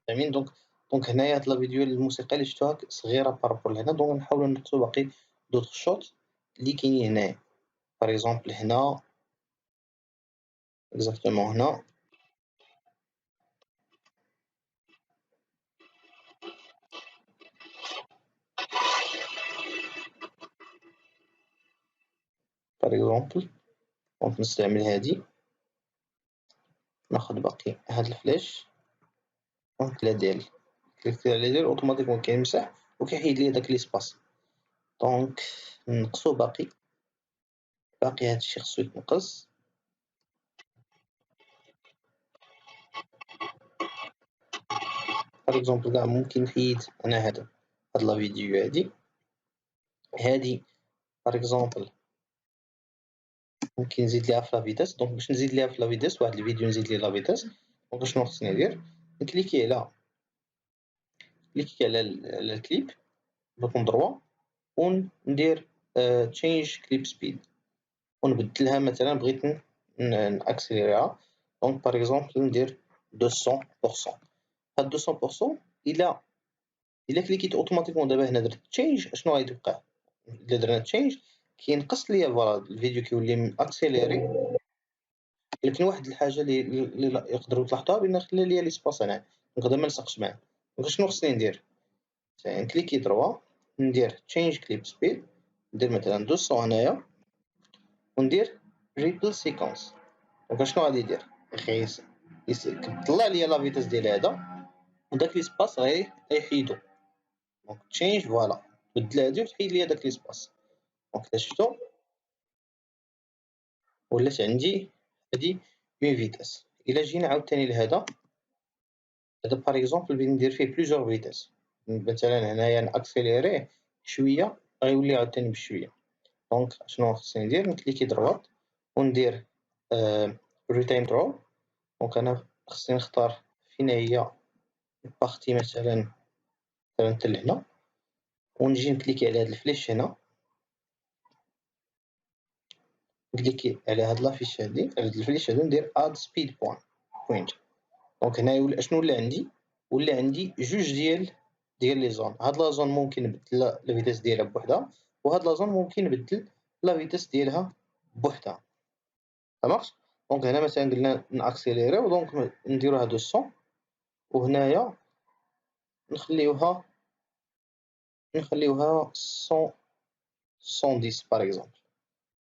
A: فاهمين. دونك هنايا هاد لا فيديو الموسيقى اللي شفتوها صغيرة بارابور لهنا. دونك نحاولو نحطو باقي دوطخ شوت اللي كاينين هنايا. باغ اكزومبل هنا اكزاكتومون هنا باغ اكزومبل. دونك نستعمل هادي، ناخد باقي هاد الفلاش دونك لا ديال كليك على ديال اوتوماتيكمون كيمسح وكيحيد لي داك ليسباس. دونك نقصو باقي هادشي خصو يتنقص. باغ اكزومبل كاع ممكن نحيد انا هاد لا فيديو هادي باغ اكزومبل ممكن نزيد ليها في لا فيتاس. دونك باش نزيد ليها في لا فيتاس واحد الفيديو نزيد ليه لا فيتاس. دونك شنو خصني ندير؟ نكليكي على الكليب بوطون دروا وندير تشينج كليب سبيد ونبدلها. مثلا بغيت ناكسيليريها دونك باغ اكزومبل ندير 200%. هاد 200% الا كليكيت اوتوماتيكمون دابا هنا درت تشينج شنو غيتوقع؟ الا درنا تشينج كينقص ليا فوالا الفيديو كيولي اكسيليري. ولكن واحد الحاجه اللي يقدروا تلاحظوها بان خلى ليا ليسباس هنا نقدر ما نلصقش معاه. دونك شنو خصني ندير؟ نكليكي دروا ندير تشينج كليب سبيد ندير مثلا 200 هنايا وندير ريبل سيكونس. دونك شنو غادي يدير؟ يطلع ليا لا فيتاس ديال هذا وداك ليسباس غيحيدو. دونك تشينج فوالا بدل هادي وتحيد ليا داك ليسباس. دونك الا شفتو ولات عندي هادي اون فيتاس. الا جينا عاوتاني لهذا باغ اكزومبل بغيت ندير فيه بليزيور فيتاس، مثلا هنايا ناكسيليريه شويه غيولي عاوتاني بشويه. دونك شنو خصني ندير؟ نكليكي دروات وندير ريتايم درو. دونك انا خصني نختار فين هي باغتي مثلا حتى لهنا ونجي نكليكي على هاد الفليش هنا، نكليكي على هاد لافيش هادي هاد الفليش هادي ندير اد سبيد بوينت. دونك هنايا شنو ولا عندي؟ ولا عندي جوج ديال لي زون. هاد لا زون ممكن نبدل لا فيتاس ديالها بوحدها وهاد لا زون ممكن نبدل لا فيتاس ديالها بوحدها. مارش. دونك هنا مثلا قلنا ناكسيليريو دونك نديروها 200 وهنايا نخليوها 110 باغ اكزومبل.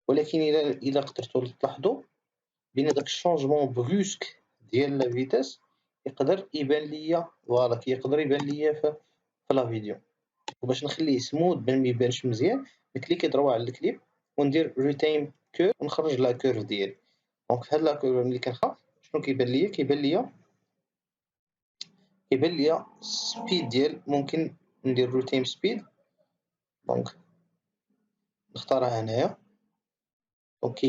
A: ولكن الا قدرتو تلاحظوا بين داك الشونجمون بروسك ديال لا فيتاس يقدر يبان ليا فوالا يقدر يبان ليا في لا فيديو. وباش نخليه سموث بان ما يبانش مزيان نكليكي دروا على الكليب وندير ريتايم كير ونخرج لا كيرف ديالي. دونك هاد لا كيرف ملي كنخرج شنو كيبان ليا؟ كيبان ليا سبيد ديال ممكن ندير له تايم سبيد، دونك نختارها هنايا. دونك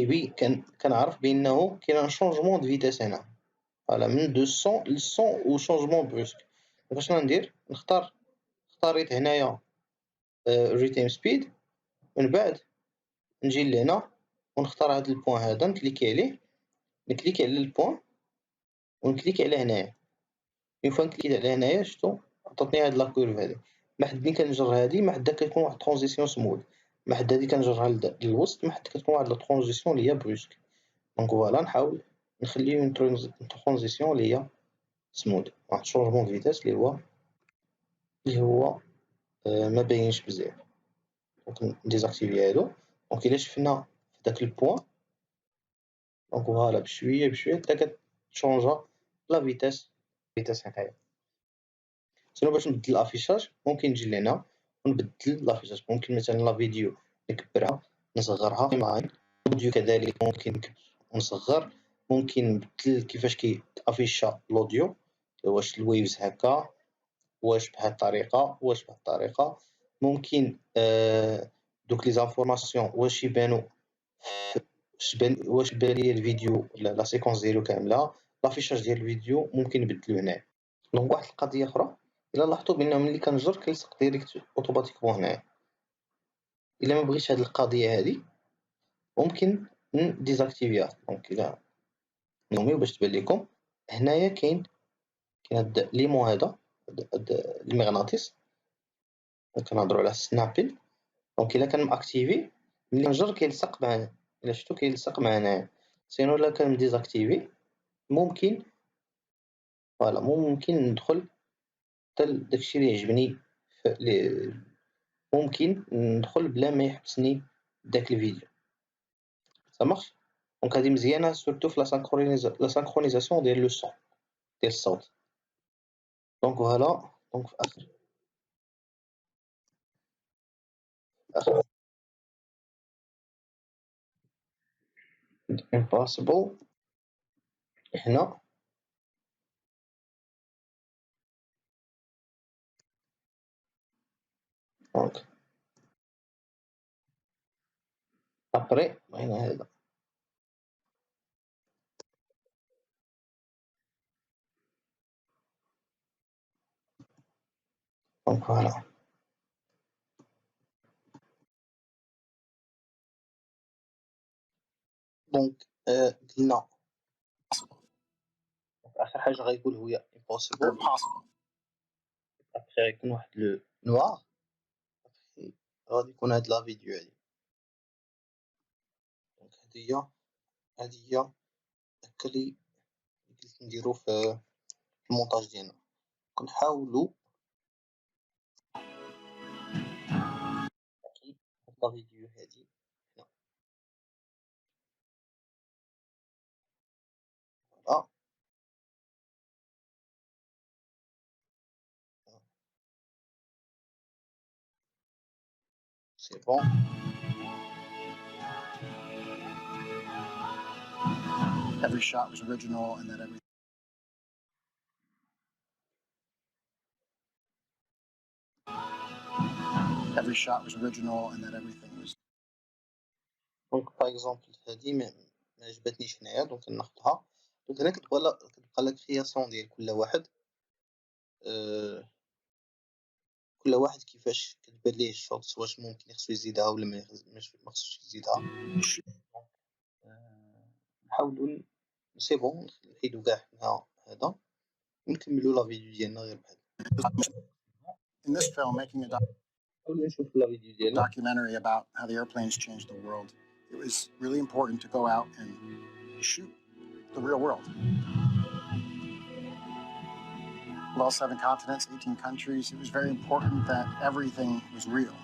A: كنعرف بأنه كاين ان شونجمون دو فيتاس هنا، فوالا من 200 ل 100 و شونجمون بروسك. فاش غندير اختاريت هنايا ريتيم سبيد، من بعد نجي لهنا ونختار هاد البوان هذا، نكليكي عليه، نكليكي على البوان ونكليكي على هنايا. اون فوا نكليكي على هنايا شفتو عطاتني هاد لاكورف هادي، ما حد ملي كنجر هادي ما حدا كتكون واحد ترانزيسيون سموث، ما حد هادي كنجرها للوسط ما حد كتكون واحد لا ترانزيسيون اللي هي بروسك. دونك فوالا نحاول نخلي اون ترانزيسيون اللي هي سموث، واحد شونجمون دو فيتاس اللي هو ما باينش بزاف. دونك نديزاكتيفي هادو. دونك الا شفنا في داك البوان، دونك فوالا بشويه حتى كتشونجا لا فيتاس هنايا. سينو باش نبدل الافيشاج ممكن نجي لهنا ونبدل الافيشاج، ممكن مثلا لا فيديو نكبرها نصغرها، الاوديو كذلك ممكن نكبر ونصغر، ممكن نبدل كيفاش كيتافيشا الاوديو، واش الويفز هكا، واش بهاد الطريقه، واش بهاد الطريقه. ممكن دوك لي زانفورماسيون واش يبانو واش بان ليا الفيديو لا سيكونس ديالو كامله، لافيشاج ديال الفيديو ممكن نبدلو هنايا. دونك واحد القضيه اخرى، الا لاحظتوا بان ملي كنجر كيلصق ديريكت اوتوماتيكمون هنايا. الا ما بغيتش هاد القضيه هادي ممكن نديزاكتيفيها. دونك الا نومي باش تبان لكم هنايا كاين هاد ليمون هذا، هاد المغناطيس، كنهضروا على سنابين. دونك الا كان ماكتيفي ملي نجر كيلصق معنا، الا شفتو كيلصق معنا. سينو الا كان مديزاكتيفي ممكن فوالا ممكن ندخل حتى داكشي اللي يعجبني ممكن ندخل بلا ما يحبسني داك الفيديو. ça marche. دونك هادي مزيانه سورتو في لا سانكرونيزاسيون ديال لو سون ديال الصوت. دونك فوالا، دونك في اخر impossible هنا. دونك ابري هنا هذا. دونك فوالا. دونك قلنا اخر حاجه غيقول هي impossible، ابخي غيكون واحد لو نوار، غادي يكون هاد لا فيديو هادي. دونك هادي هي هكا اللي قلت نديرو في المونتاج ديالنا. كنحاولوا اكيد لا فيديو هادي هنا. فوالا سي بون.
B: Every shot was original, and that everything was.
A: دونك باغ اكزومبل هادي ما عجبتنيش هنايا، دونك ناخدها. دونك هنا كتبقى لا كرياسيون ديال كل واحد، كل واحد كيفاش كتبان ليه الشوط، واش ممكن خصو يزيدها ولا ما خصوش يزيدها. نحاولوا سي بون نحيدو كاع هذا ونكملوا لا فيديو ديالنا غير بحال.
B: In this film, making a
A: نحاولوا نشوفوا لا فيديو ديالنا.
B: documentary about how the airplanes changed the world, it was really important to go out and shoot the real world. Of all 7 continents, 18 countries, it was very important that everything was real.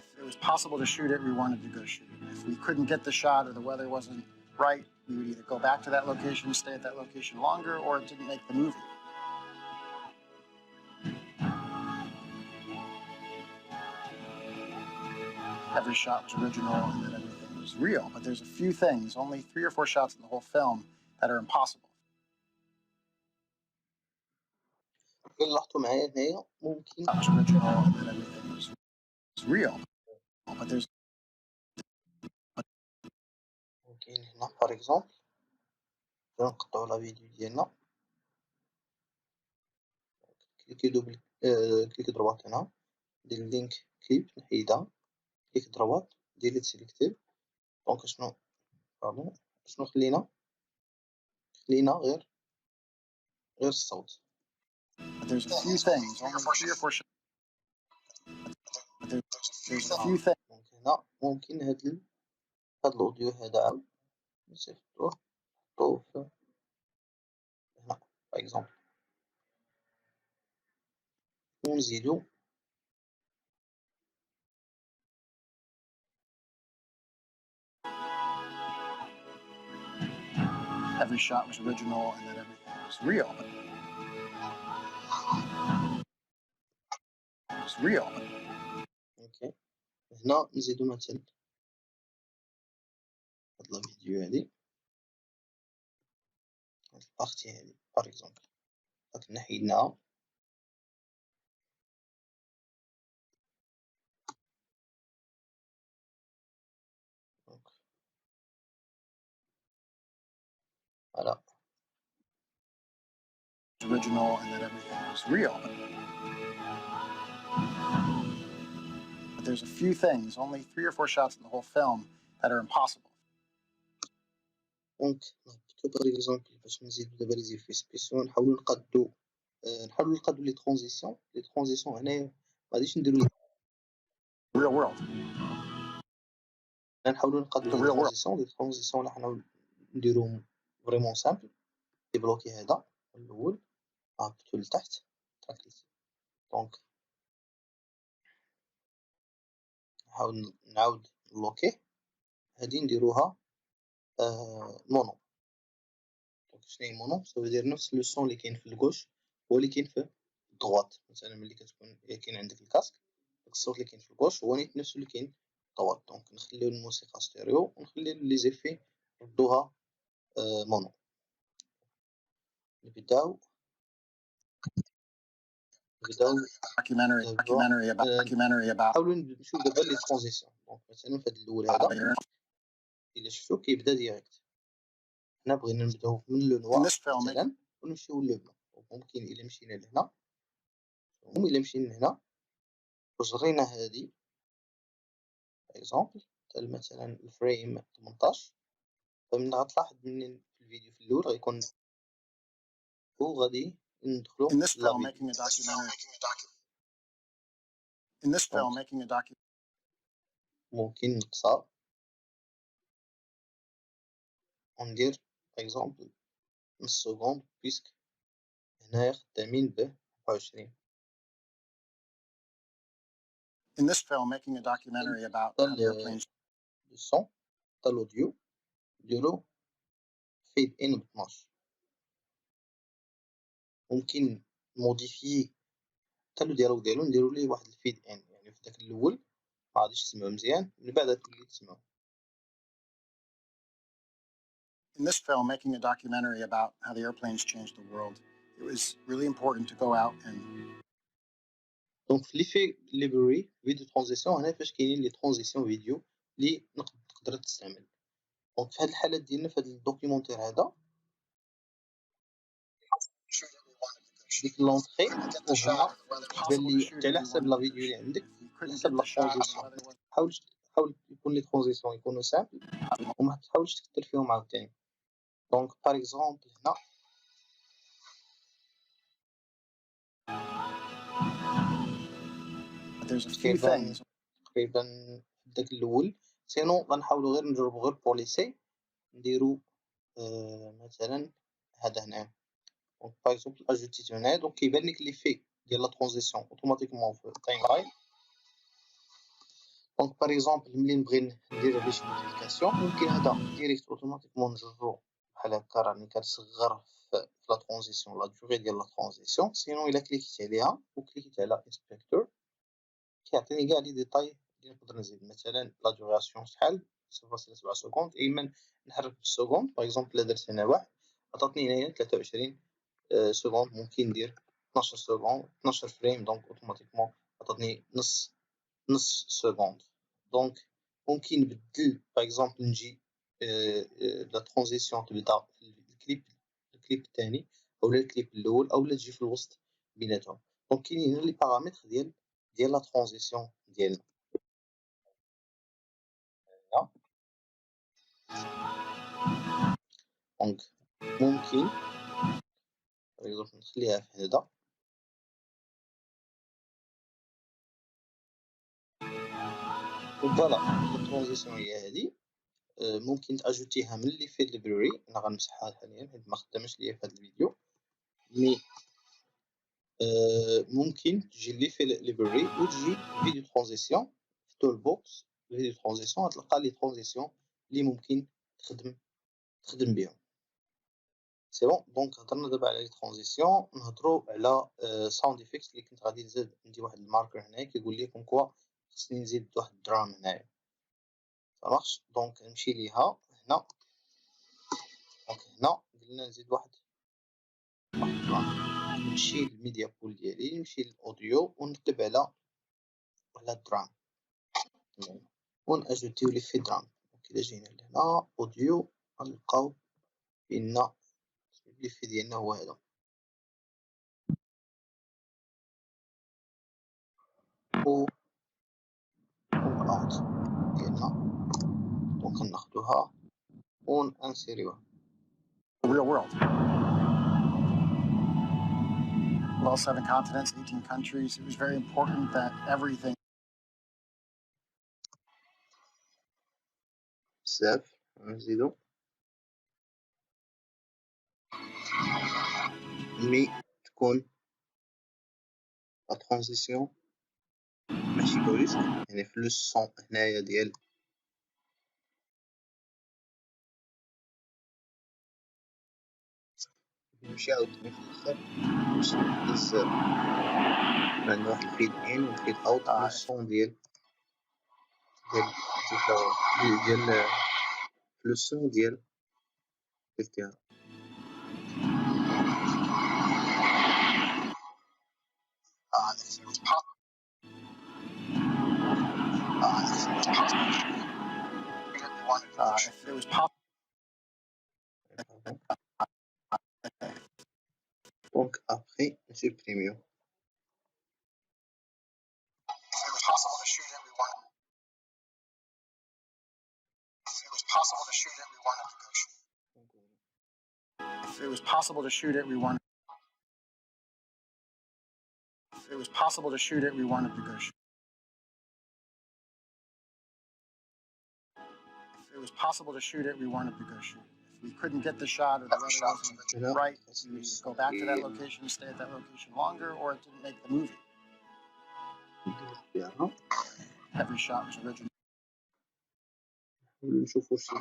B: If it was possible to shoot it, we wanted to go shoot it. If we couldn't get the shot or the weather wasn't right, we would either go back to that location, stay at that location longer, or it didn't make the movie. every shot was original and that everything was real. But there's a few things, only 3 or 4 shots in the whole film, that are impossible.
A: اللي لاحظتوا معايا هنايا ممكن
B: That was original and that everything was real. But there's
A: ممكن هنا باغ اكزومبل نقطعو لا فيديو ديالنا كليكي دوبل كليك دروات هنا دير اللينك كليب نحيدها كليك دروات ديليت سيليكتيف دونك شنو باردون شنو خلينا غير الصوت.
B: But there's a few things, only 3 or 4 shots. But there's a few things.
A: دونك هنا ممكن هاد الاوديو هذا عاود نصيفطوه نحطوه في هنا باغ اكزومبل ونزيدو
B: Every shot was original and that everything was real. It was real.
A: اوكي هنا نزيدو مثلا هاد لا فيديو هادي هاد البارتي هادي باغ اكزومبل دونك نحيدناها دونك فوالا
B: Original and that everything was real. But there's a few things, only 3 or 4 shots in the whole film, that are impossible.
A: دونك نهبطو باغ اكزومبل باش نزيدو دابا لي زيفي سبيسيو نحاولو نقادو لي ترانزيسيون هنايا مغاديش نديرو
B: Real world.
A: نحاولو نقادو لي ترانزيسيون اللي حنا نديروهم فريمون سامبل ديبلوكي هذا الاول هبطو لتحت دونك نحاول نعاود نلوكيه هادي نديروها مونو دونك شنو هي مونو سو دير نفس لو سون اللي كاين في الكوش هو اللي كاين في الدغوات مثلا ملي كتكون كاين عندك الكاسك داك الصوت اللي كاين في الكوش هو نفس اللي كاين الدغوات دونك نخليو الموسيقى ستيريو ونخليو لي زيفي نردوها مونو نبداو
B: documentary about
A: نحاولو نشوف دابا لي ترانزيسيون دونك مثلا في هاد الاول هذا الا شفتو كيبدا ديريكت حنا بغينا نبداو من لو نوار مثلا ونمشيو لو بلون ممكن الا مشينا لهنا الا مشينا لهنا وجرينا هادي اكزومبل مثلا الفريم 18 فمن غتلاحظ منين في الفيديو في الاول غيكون وغادي ندخلو
B: in this film making a documentary
A: ممكن نقصها وندير اكزومبل نص سكوند بيسك هنايا خدامين ب 24
B: in this film making a documentary about how the airplanes
A: الصون تاع الاوديو نديرو فيد ان ب 12 ممكن موديفي حتى لو ديالو نديرو ليه واحد الفيد ان يعني في داك الاول ما غاديش تسمعو مزيان من بعد غتولي تسمعو.
B: In this film, making a documentary about how the airplanes changed the world, it was really important to go out and
A: دونك في ليفي ليبراري فيديو ترانزيسيون هنا فاش كاينين لي ترانزيسيون فيديو اللي تقدر تستعمل دونك في هاد الحالات ديالنا في هاد الدوكيومونتير هذا ديك لونطري وهنا بان لي حتى على حساب لا فيديو اللي عندك على حساب لا ترانزيسيون حاول يكون لي ترانزيسيون يكونوا سامبل وما تحاولش تكثر فيهم عاوتاني دونك باغ اكزومبل هنا تقريبا داك الاول سينو غنحاولوا غير نجربوا غير بوليسي نديرو مثلا هذا هنا دونك باغ اكزومبل اجوتيت هنا دونك كيبان لك لي في ديال لا ترانزيسيون اوتوماتيكمون في التايم لاين دونك باغ اكزومبل ملي نبغي ندير لي شي موديفيكاسيون ممكن هذا ديريكت اوتوماتيكمون نجرو بحال هكا راني كنصغر في لا ترانزيسيون لا دوغي ديال لا ترانزيسيون سينو الا كليكيت عليها وكليكيت على انسبكتور كيعطيني كاع لي ديتاي نقدر نزيد مثلا لا دوراسيون شحال 0.7 سكوند، ايما نحرك بالسكوند. باغ اكزومبل الا درت هنا واحد عطاتني هنايا 23 سكوند، ممكن ندير 12 سكوند 12 فريم، دونك اوتوماتيكمون عطاتني نص سكوند. دونك ممكن نبدل باغ اكزومبل نجي لا ترانزيسيون تبدا الكليب الثاني اولا الكليب الاول اولا تجي في الوسط بيناتهم. دونك كاينين هنا لي بارامتر ديال لا ترانزيسيون ديالنا. دونك ممكن نخليها في هذا فوالا. الترانزيسيون هي هذه، ممكن تاجوتيها من لي في ليبراري. انا غنمسحها حاليا حيت ما خدامش ليا في هذا الفيديو، مي ممكن تجي لي في ليبراري وتجي فيديو ترانزيسيون في تول بوكس. فيديو ترانزيسيون تلقى لي ترانزيسيون اللي ممكن تخدم بهم. سي بون. دونك هضرنا دابا على لي ترانزيسيون، نهضروا على ساوند افكت اللي كنت غادي نزيد. عندي واحد الماركر هنا كيقول لي كوم كوا خصني نزيد واحد الدرام هنايا. فماخش. دونك نمشي ليها هنا. دونك هنا قلنا نزيد واحد الدرام. نمشي للميديا بول ديالي، نمشي للاوديو ونكتب على الدرام ونأجوتيو لي في درام. دونك إلا جينا لهنا اوديو غنلقاو بأن لي في ديالنا هو هذا و اوت ديالنا. دونك ناخدوها ونانسيريوها.
B: real world. All 7 continents, 18 countries. It was very important that everything.
A: بزاف نزيدو مي تكون لا ترانزيسيون ماشي بريسك، يعني في لو سون هنايا ديال نمشي عاوتاني في الاخر نمشي نهز عندنا واحد الفيد ان والفيد اوت لو سون ديال لو سون ديال التيار.
B: If it was possible.
A: Donc après supprimions.
B: If it was possible to shoot it, we wanted. If it was possible to shoot it, we wanted to go shoot. If it was possible to shoot it, we wanted. If it was possible to shoot it, we wanted to go shoot. If it was possible to shoot it, we wanted to go shoot it. If we couldn't get the shot or the weather wasn't right, we would go back to that location, stay at that location longer, or it didn't make the movie. Every shot was original.
A: نشوفوا شي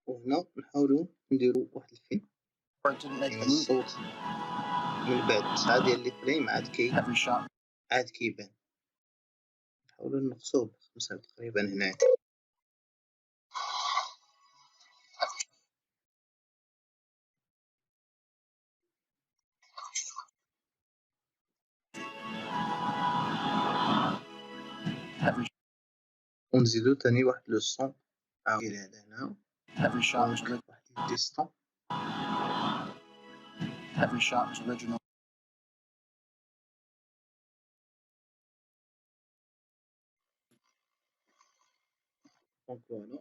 A: وهنا نحاولوا نديروا واحد الفيلم يعني الصوت من بعد 9 ديال لي فريم عاد كيبان. نحاولوا نقصوه ب5 تقريبا هنا. ونزيدو تاني واحد لو سون عاود هذا هنا واحد distant.
B: Every shot was original.
A: Donc voilà.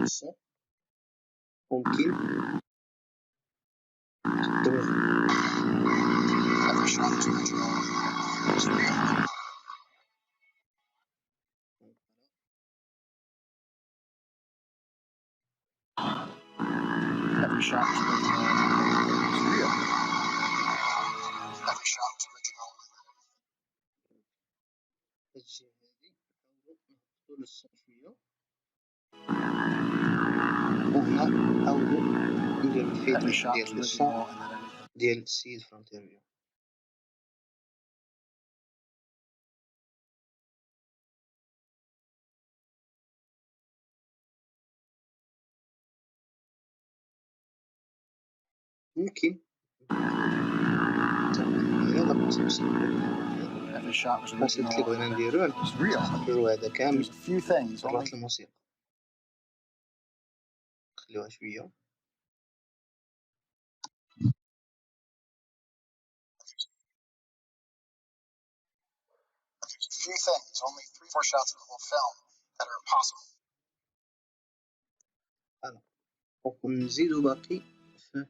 A: الصوت ممكن تخدموه.
B: Every shot was original. It was real. Every shot was original. It was real. Every shot was original.
A: الجهة هادي نحاولو نهبطو للصوت شوية، وهنا نحاولو نديرو الفيدباك ديال الصوت ديال السيد في الانترفيو. ممكن
B: Every shot was
A: الموسيقى اللي بغينا
B: original.
A: نديروه
B: It was real.
A: نخرجو هذا كامل
B: There's a few things.
A: برات الموسيقى، نخليوها شوية.
B: There's a few things, only 3-4 shots of the whole film that are impossible.
A: دونك نزيدو باقي في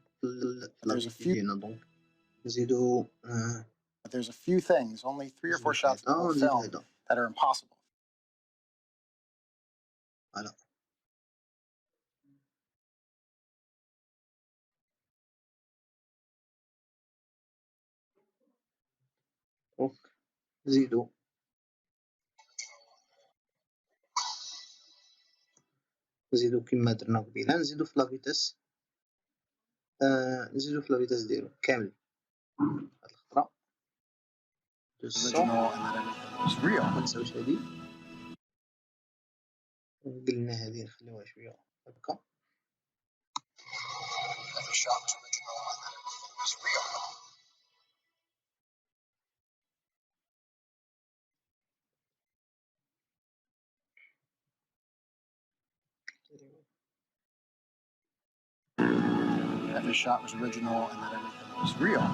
A: لافيديو هنا، دونك نزيدو
B: There's a few things, only 3 or 4 shots of the whole film that are impossible.
A: فوالا. دونك نزيدو كيما درنا قبيله، نزيدو في لافيتاس، نزيدو في لافيتاس ديالو كامل هاد الخطرة. منساوش هادي، قلنا هادي نخليوها شوية هكا.
B: Every shot was original and that everything was real.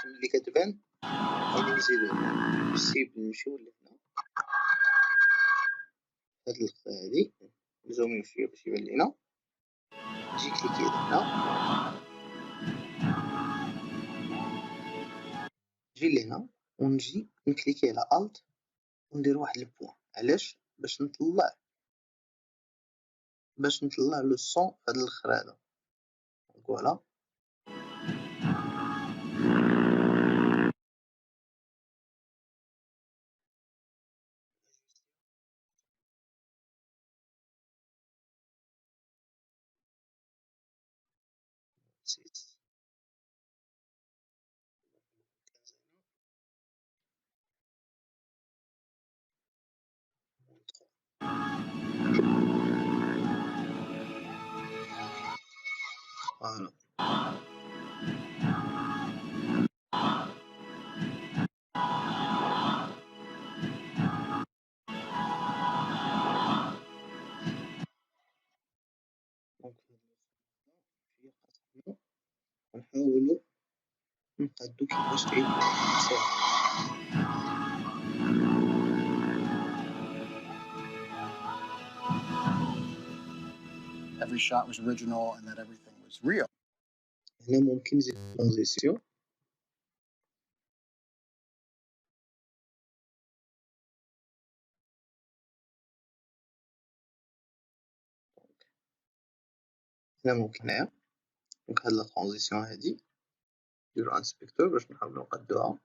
A: اللي كتبان غادي نزيدو نسيب نمشيو لهنا هاد اللقطة هادي، نزوميو شوية باش يبان لينا. نجي كليكي لهنا، نجي لهنا ونجي نكليكي على الت وندير واحد البوان. علاش؟ باش نطلع لو صون في هاد الاخر هذا. فوالا. فوالا. نحاولو نقادو كيفاش تعيد الساعة.
B: Every shot was original and that everything was real.
A: هنا ممكن نزيد ترانزيسيون. هنا ممكن هنايا دونك هاد لا ترانزيسيون هادي نديرو انسبكتور باش نحاولو نقادوها.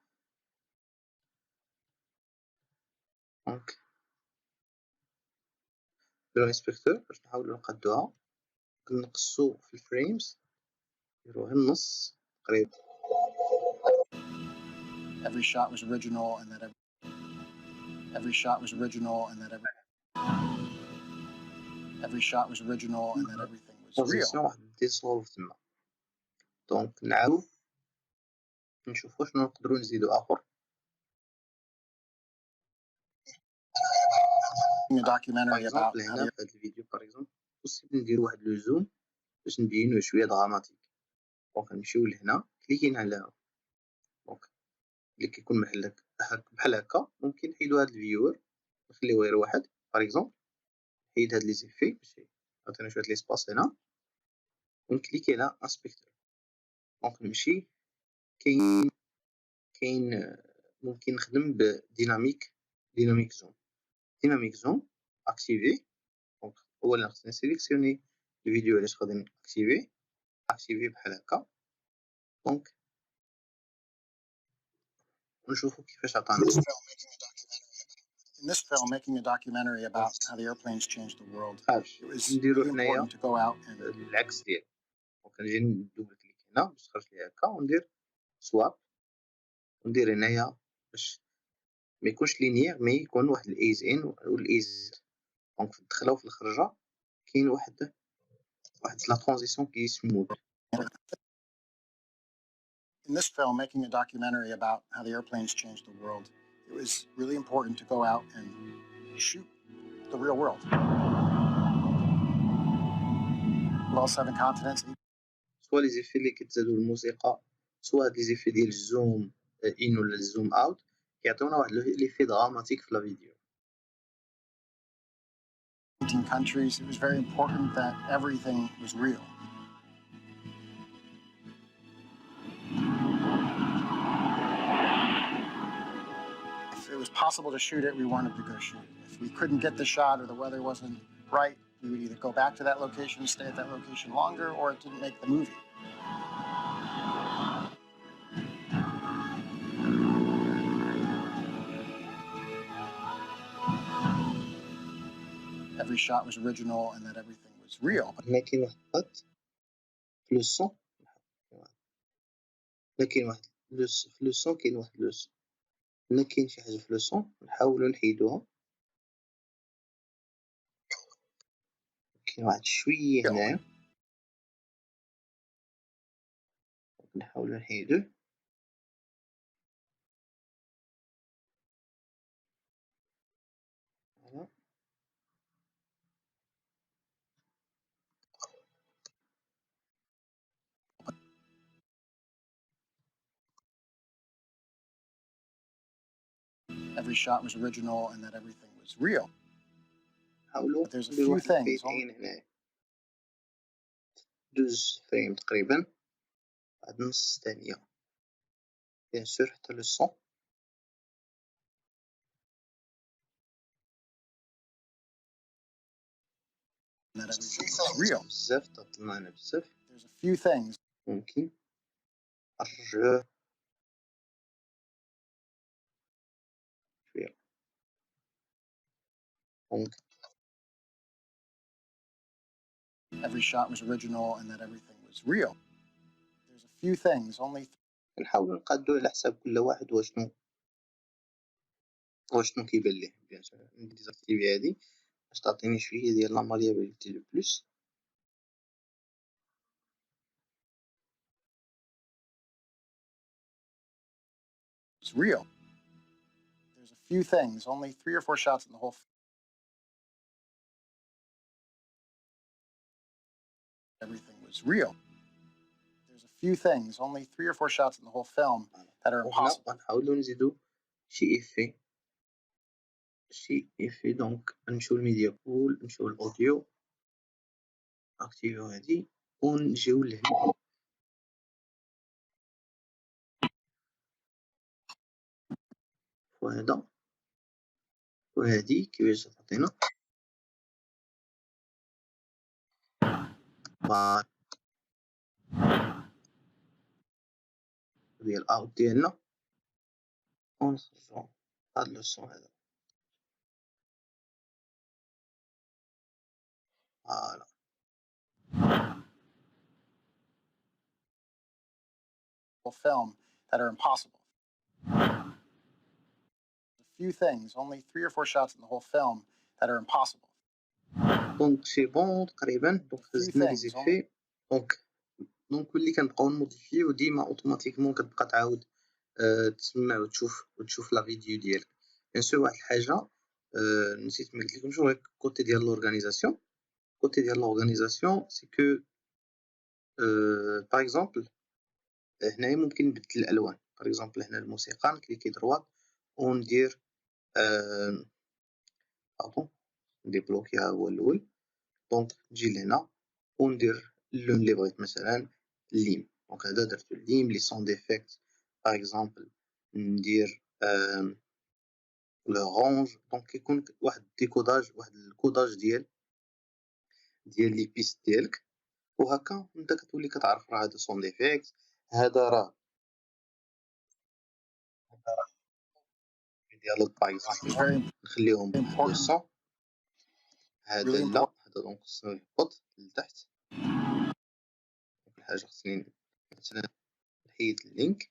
A: دونك نديرو انسبكتور باش نحاولو نقادوها. نقصو في الفريمز نديروها النص تقريبا.
B: Every shot was original, and that every shot was original, and that every shot was original, and that everything was real.
A: بوزيسيون واحد ديسولف تما. دونك نعاودو نشوفو شنو نقدرو نزيدو اخر.
B: A documentary about
A: هنا في هاد الفيديو باغ اكزومبل بوسيبل نديرو واحد لو زوم باش نبينوه شويه دراماتيك. دونك نمشيو لهنا كليكين على دونك اللي كيكون بحال هكا ممكن نحيدو هاد الفيور نخليو غير واحد باغ اكزومبل نحيد هاد لي زيفي باش يعطينا شويه ليسباس هنا ونكليكي على انسبكتور. دونك نمشي كاين ممكن نخدم بديناميك زوم اكتيفي. دونك اولا خصني نسيليكسيوني الفيديو علاش غادي اكتيفي بحال هكا. دونك ونشوفو كيفاش عطانا.
B: In this film, making a documentary about how the airplanes changed the world, it was
A: نديرو
B: really
A: هنايا
B: important to go out and
A: العكس ديالو. دونك نجي ندوبل كليك هنا باش تخرج لي هكا وندير سواب وندير هنايا باش ما يكونش لينيير مي يكون واحد الايز ان والايز. دونك في الدخله وفي الخرجه كاين واحد لا ترانزيسيون كي سموث.
B: in this film, making a documentary about how the airplanes changed the world, it was really important to go out and shoot the real world. All 7 continents.
A: سوا لي زيفي اللي كيتزادو الموسيقى سوا هاد لي زيفي ديال الزوم ان ولا الزوم اوت كيعطيونا واحد ليفي دراماتيك في لا فيديو.
B: 18 countries, it was very important that everything was real. If it was possible to shoot it, we wanted to go shoot it. If we couldn't get the shot or the weather wasn't right, we would either go back to that location, stay at that location longer, or it didn't make the movie. Every shot was original and that everything was real.
A: هنا كاين واحد الخط في لو سون هنا كاين واحد في لو سون كاين واحد لو سون هنا كاين شي حاجه في لو سون نحاولو نحيدوها. كاين واحد شويه هنايا نحاولو نحيدوه.
B: Every shot was original and that everything was real.
A: نحاولو
B: But there's a
A: نديرو
B: few
A: واحد
B: things.
A: الفيتين هنايا 12 فريم تقريبا بعد نص ثانية بيان سور حتى لو سون.
B: That everything was real.
A: بزاف تعطلنا هنا بزاف.
B: There's a few things.
A: ممكن نرجعوه شوية. ممكن
B: Every shot was original and that everything was real. There's a few things, only
A: نحاولو نقادو على حساب كل واحد واشنو كيبان ليه. بيان سور نديزاكتيفي هادي باش تعطيني شوية ديال لا ماليابيليتي دو بلوس.
B: it's real. There's a few things, only 3 or 4 shots in the whole everything was real. There's a few things, only 3 or 4 shots in the whole film that are impossible.
A: وهنا غنحاولو نزيدو شي إيفي دونك نمشيو لميديا بول نمشيو للأوديو أكتيفيو هادي ونجيو لهنا وهذا وهادي كيفاش تعطينا ديال أوت ديالنا ونخرجو هاد لوصون هذا. فوالا
B: film that are impossible. A few things, only 3 or 4 shots in the whole film that are impossible.
A: دونك سي بون تقريبا. دونك
B: Few
A: هزنا لي
B: things,
A: زيفي. دونك ولي كنبقاو نموديفيو ديما اوتوماتيكمون كتبقى تعاود تسمع وتشوف لا فيديو ديالك. بيان سور واحد الحاجه نسيت ما قلتلكمش هو الكوتي ديال لورغانيزاسيون. الكوتي ديال لورغانيزاسيون سي كو باغ اكزومبل هنايا ممكن نبدل الالوان. باغ اكزومبل هنا الموسيقى نكليكي دروات وندير باردون ديبلوكيها هو الاول. دونك نجي لهنا وندير اللون اللي بغيت مثلا الليم. دونك هذا درت الليم لي سون ديفيكت باغ اكزومبل ندير لورانج. دونك كيكون واحد الديكوداج واحد الكوداج ديال لي بيست ديالك وهكا انت كتولي كتعرف راه هذا سون ديفيكت هذا راه ديالوغ باغ اكزومبل نخليهم 200 هذا لا هذا دونك خصو يهبط لتحت. أول حاجة خصني مثلا نحيد اللينك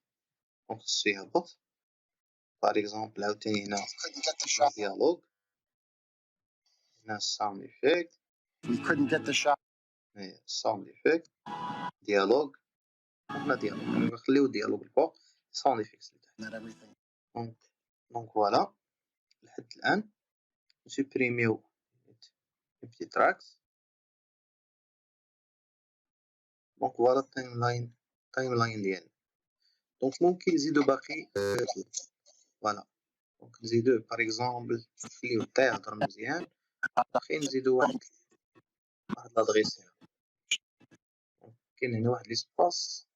A: دونك خصو يهبط باغ اكزومبل. عاوتاني هنا ديالوغ هنا ساوند ايفيكت هنا ساوند ايفيكت ديالوغ هنا ديالوغ نخليو ديالوغ الفوق ساوند ايفيكت لتحت. دونك فوالا لحد الآن نسوبريميو empty tracks. دونك فوالا التايم لاين ديالنا. دونك ممكن نزيدو باقي فوالا دونك نزيدو باغ اكزومبل نخليو تا يهضر مزيان خي نزيدو واحد لادغيس هنا. كاين هنا واحد ليسباس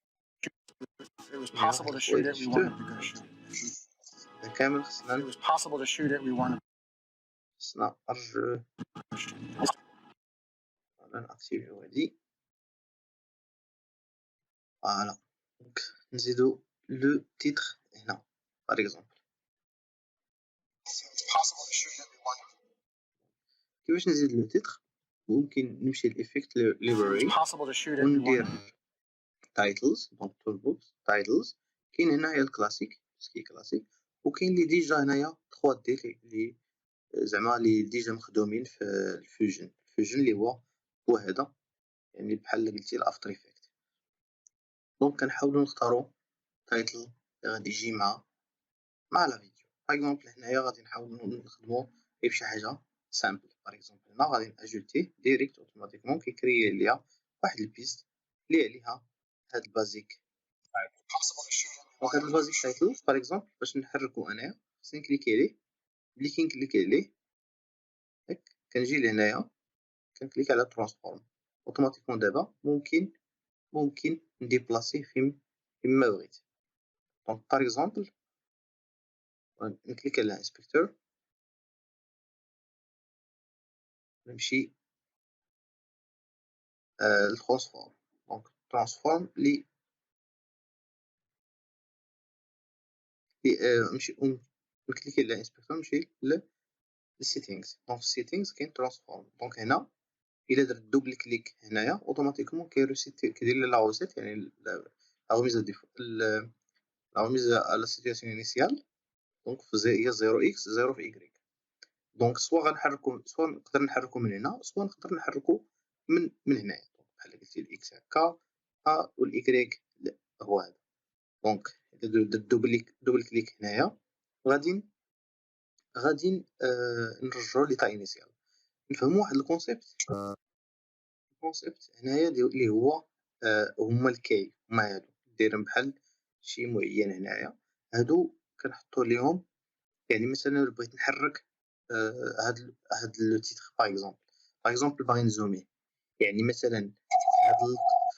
A: كامل خصنا نرجعو ناكتيفيو هادي فوالا. دونك نزيدو لو تيتر هنا باغ اكزومبل. كيفاش نزيد لو تيتر؟ ممكن نمشي لإفكت ليبراري وندير تايتلز. دونك تول بوكس تايتلز كاين هنايا الكلاسيك سكي كلاسيك وكاين لي ديجا هنايا 3 دي لي زعما لي ديجا مخدومين في الفيوجن اللي هو هذا يعني بحال قلتي الافتر ايفكت. دونك كنحاولوا نختاروا تايتل اللي غادي يجي مع لا فيديو. باغ اكزومبل هنايا غادي نحاولوا نخدموا غير شي حاجه سامبل. باغ اكزومبل هنا غادي اجوتي ديريكت اوتوماتيكمون كيكري ليا واحد البيست اللي عليها هاد البازيك. دونك هاد البازيك تايتل باغ اكزومبل باش نحركو انايا خصني نكليكي عليه. ملي كنكليكي عليه هاك كنجي لهنايا كنكليك على ترانسفورم اوتوماتيكمون. دابا ممكن نديبلاسيه فين ما بغيت. دونك باغ اكزومبل نكليك على انسبكتور نمشي للترانسفورم. دونك ترانسفورم لي نمشي نكليكي على انسبكتور نمشي للسيتينغز. دونك السيتينغز كاين ترانسفورم. دونك هنا الا درت دوبل كليك هنايا اوتوماتيكمون كيريسيت كيدير لي لا روسيت يعني لا ريميز لا ريميز على سيتياسيون انيسيال. دونك هي 0 اكس 0 في ايكغيك. دونك سوا نقدر نحركو من هنا سوا نقدر نحركو من هنايا. بحال قلتي الاكس هكا والايكغيك هو هذا. دونك الا درت دوبل كليك هنايا غادي نرجعو ليطا انيسيال. نفهمو واحد الكونسيبت هنايا اللي هو هما الكي هما هادو دايرين بحال شي معين هنايا. هادو كنحطو ليهم يعني مثلا بغيت نحرك هاد لو تيتر باغ اكزومبل باغي نزومي يعني مثلا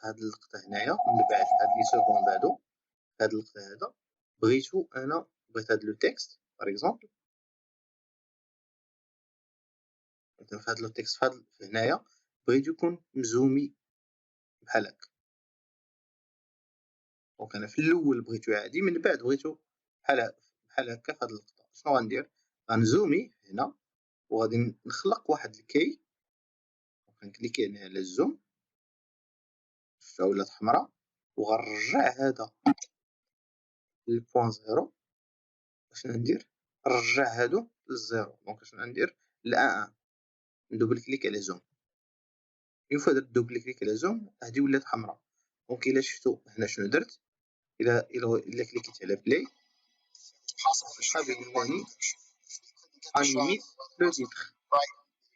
A: هاد اللقطه هنايا من بعد هاد لي سكوند هادو هاد اللقطه هذا بغيت هاد لو تكست باغ اكزومبل مثلا في هاد لو تكست هنايا بغيت يكون مزومي بحال هكا. دونك انا في الاول بغيتو عادي من بعد بغيتو بحال هكا. في هاد اللقطه شنو غندير؟ غنزومي هنا وغادي نخلق واحد الكي. كنكليكي هنا على الزوم شفتها ولات حمراء وغنرجع هذا للبوان زيرو. واش ندير؟ نرجع هادو للزيرو. دونك اش ندير؟ الان ندوبل كليك على زوم. اون فوا درت دوبل كليك على زوم هادي ولات حمراء. دونك الا شفتو هنا شنو درت؟ الا كليكيت على بلاي غادي يولاني انيميت لو تيتر،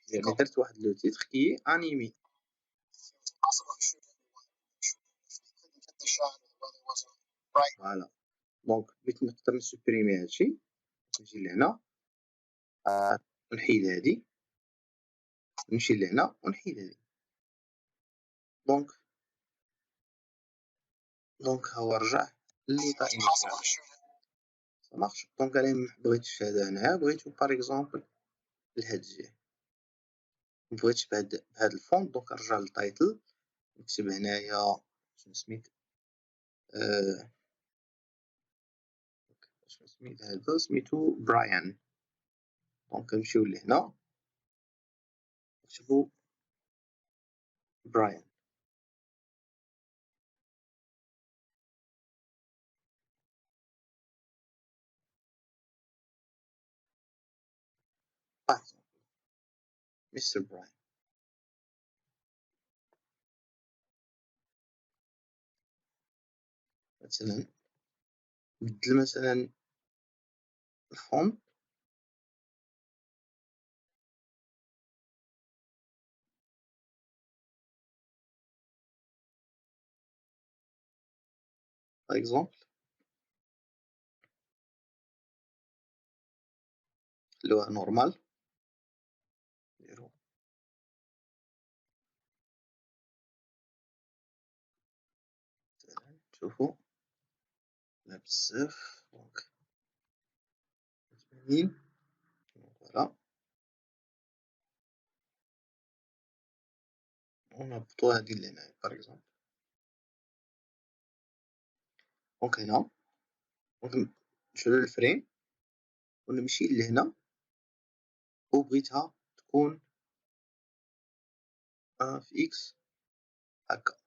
A: يعني درت واحد لو تيتر كي انيمي. فوالا. دونك بغيت نقدر نسوبريمي هادشي، نجي لهنا ونحيد هادي، نمشي لهنا ونحيد هادي. دونك ها هو رجع للإيطا إنيسيال. مارش. دونك انا مبغيتش هذا هنايا، بغيتو باغ اكزومبل لهاد الجهة، مبغيتش بهاد الفونت. دونك نرجع للتايتل، نكتب هنايا شنو سميت شنو سميت هذا، سميتو براين. دونك نمشيو لهنا نكتبو براين. مستر براين. مثلا بدل مثلا الفونت، باغ اكزومبل خلوها نورمال، نديرو مثلا شوفو لا بزاف. دونك 80. فوالا ونهبطو هادي لهنايا باغ اكزومبل. دونك هنا دونك نشعلو الفريم ونمشي لهنا وبغيتها تكون في اكس هكا.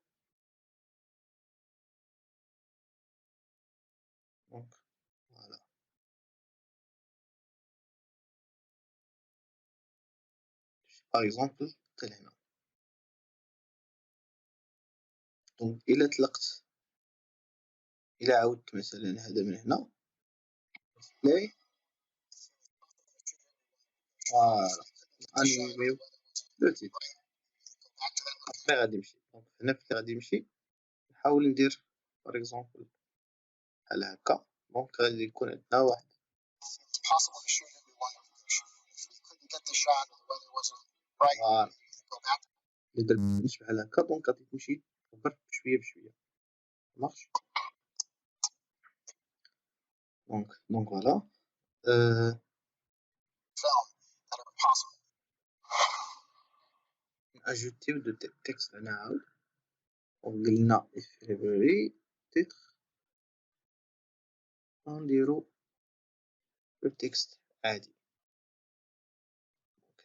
A: دونك فوالا باغ اكزومبل حتى لهنا. دونك الا طلقت، الا عاودت مثلا هذا من هنا بلاي، فوالا انيميو لو تيتر. ابخي غادي نمشي. دونك هنا فين غادي نمشي نحاول ندير باغ اكزومبل بحال هكا. دونك غادي يكون عندنا واحد فوالا. إلا درت بحال هكا دونك غادي تمشي تكبر بشوية بشوية. مارش. دونك فوالا نأجوتيو دو تكست هنا عاود. وقلنا فيبراري تيتر ونديرو لو تكست عادي.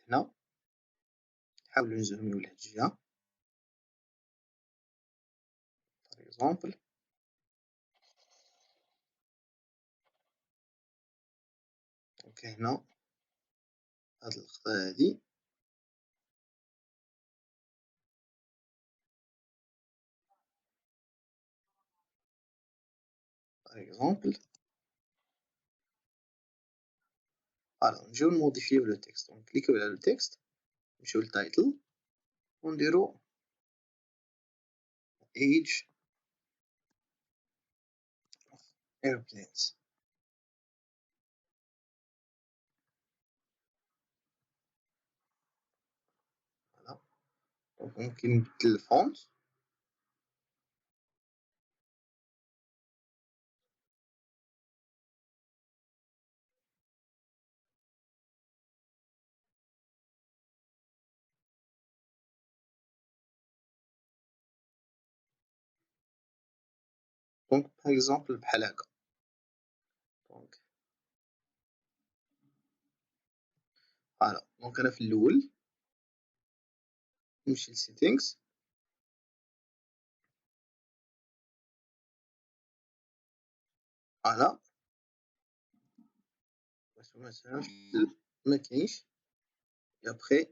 A: هنا نحاولو نزوميو لهاد الجهة باغ اكزومبل. دونك هنا هاد اللقطة هادي باغ اكزومبل. فوالا نجيو نموديفيو لو تكست. نكليكيو على لو تكست، نمشيو للتايتل ونديرو age of airplanes. فوالا. دونك ممكن نبدل الفونت. دونك باغ اكزومبل بحال هكا. دونك فوالا. دونك انا في الاول نمشي لسيتينغز فوالا مثلا ما كاينش ابخي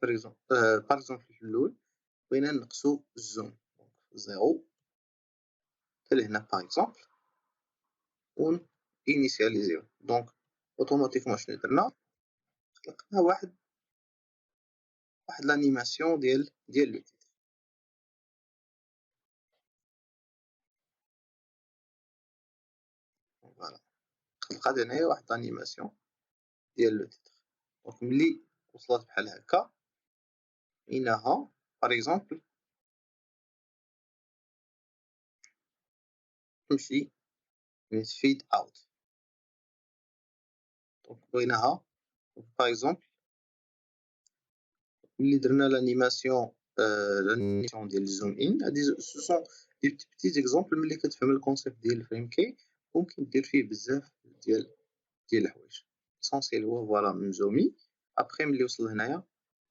A: باغ اكزومبل في الاول بغينا نقصو الزوم زيرو حتى لهنا باغ اكزومبل و انيسياليزيو دونك اوتوماتيكمون شنو درنا خلقنا واحد لانيماسيون ديال لو تيتر فوالا خلقات هنايا واحد لانيماسيون ديال لو تيتر دونك ملي وصلت بحال هكا إنها باغ اكزومبل تمشي نتفيد اوت دونك بغيناها باغ اكزومبل ملي درنا لانيماسيون ديال الزوم ان هادي سو سون دي بتيت اكزومبل ملي كتفهم الكونسيبت ديال الفريم كي ممكن دير فيه بزاف ديال الحوايج ليسونسيال هو فوالا نزومي ابخي ملي وصل هنايا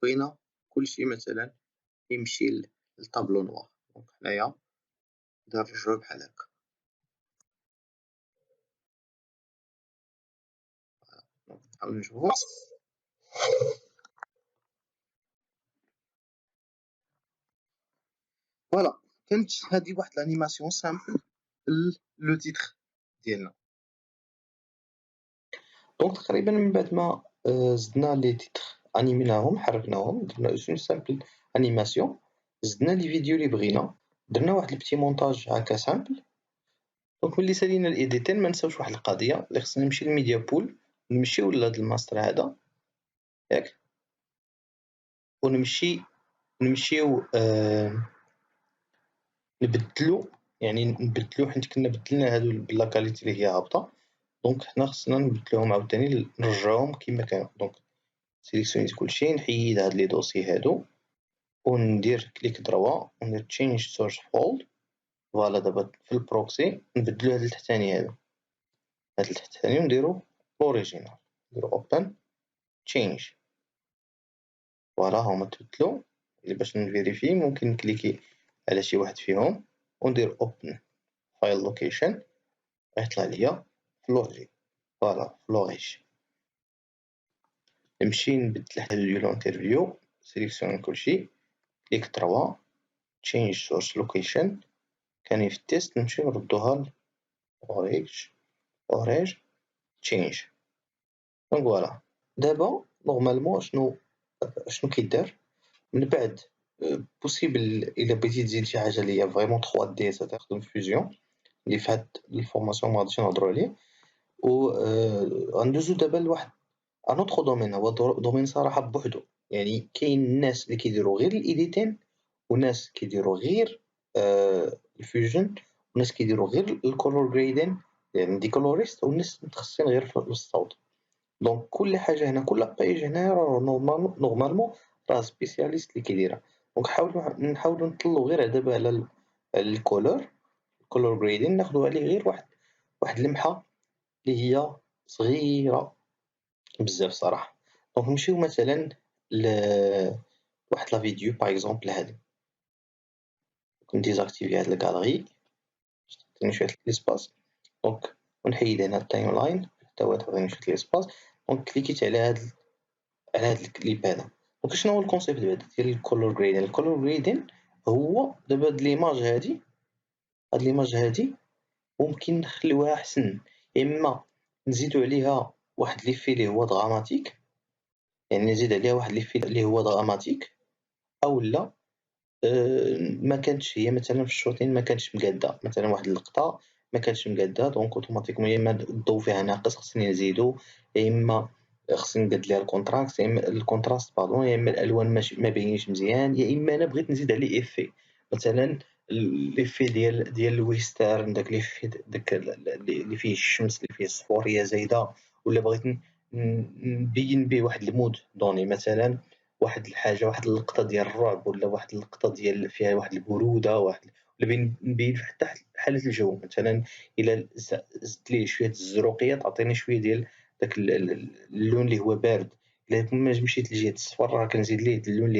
A: بغينا كلشي مثلا يمشي للطابلو نوار دونك حنايا نرجعو بحال هكا دونك نحاول نشوفو فوالا كانت هادي واحد لانيماسيون سامبل لو تيتر ديالنا دونك تقريبا من بعد ما زدنا لي تيتر انيميناهم حركناهم درنا اون سامبل انيماسيون زدنا لي فيديو اللي بغينا درنا واحد البتي مونتاج هكا سامبل دونك ملي سالينا الايديتين ما نساوش واحد القضيه اللي خصنا نمشي للميديا بول نمشيو لهاد الماستر هذا ياك ونمشيو نبدلو يعني نبدلو حيت كنا بدلنا هادو بلا كاليتي اللي هي هابطه دونك حنا خصنا نبدلوهم عاوتاني نرجعوهم كيما كانوا دونك سيليكسيونيت كلشي نحيد هاد لي دوسي هادو وندير كليك دروا وندير تشينج سورس فولد فوالا دابا في البروكسي نبدلو هاد التحتاني هذا هاد التحتاني ونديرو اوريجينال نديرو اوبن تشينج فوالا هما تبدلو باش نفيريفي ممكن نكليكي على شي واحد فيهم وندير اوبن فايل لوكيشن غيطلع ليا فلوري فوالا فلوريج نمشي نبدل حاجة ديال الانترفيو سيليكسيوني كلشي كليك دروا تشينج سورس لوكيشن كان في التيست نمشي نردوها اوريج تشينج دونك فوالا دابا نورمالمون شنو كيدار من بعد بوسيبل الا بغيتي تزيد شي حاجه اللي هي فريمون 3 دي تخدم فيوزيون اللي في هاد الفورماسيون ما غاديش نهضروا عليه و غندوزو دابا لواحد ان اوتر دومين هو دومين صراحه بوحدو يعني كاين الناس اللي كيديروا غير الايديتين وناس كيديروا غير الفيوجن وناس كيديروا غير الكولور جريدين يعني دي كولوريست وناس متخصصين غير في الصوت دونك كل حاجه هنا كل بايج هنا راه نورمالمون راه سبيسياليست اللي كيديرها دونك نحاولوا نطلوا غير دابا على الكولور جريدين ناخذوا عليه غير واحد اللمحه اللي هي صغيره بزاف صراحه دونك نمشيو مثلا ل واحد لا فيديو باغ اكزومبل هذه نديزاكتيفي هاد الكاليري تعطيني شويه ليسباس دونك ونحيد هنا التايم لاين حتى هو تعطيني شويه ليسباس دونك كليكيت على هاد الكليب هذا دونك شنو هو الكونسيبت ديال الكولور جريدين الكولور جريدين هو دابا هاد ليماج هادي ممكن نخليوها احسن اما نزيدو عليها واحد ليفي اللي هو دراماتيك يعني نزيد عليها واحد ليفي اللي هو دراماتيك او لا ما كانتش هي مثلا في الشوطين ما كانتش مقاده مثلا واحد اللقطه ما كانتش مقاده دونك اوتوماتيكمون يا اما الضوء فيها ناقص خصني نزيدو يا اما خصني نقاد ليها الكونتراست يا اما الكونتراست باردون يا اما الالوان ما باينينش مزيان يا اما انا بغيت نزيد عليه افي مثلا ليفي ديال الويسترن داك ليفي داك اللي فيه الشمس اللي فيه الصفوريه زايده ولا بغيت نبين به واحد المود دوني مثلا واحد الحاجه واحد اللقطه ديال الرعب ولا واحد اللقطه ديال فيها واحد البروده ولا نبين حتى حاله الجو مثلا الا زدت ليه شويه الزروقيه تعطيني شويه ديال داك اللون اللي هو بارد الا مشيت لجهه الصفر راه كنزيد ليه اللون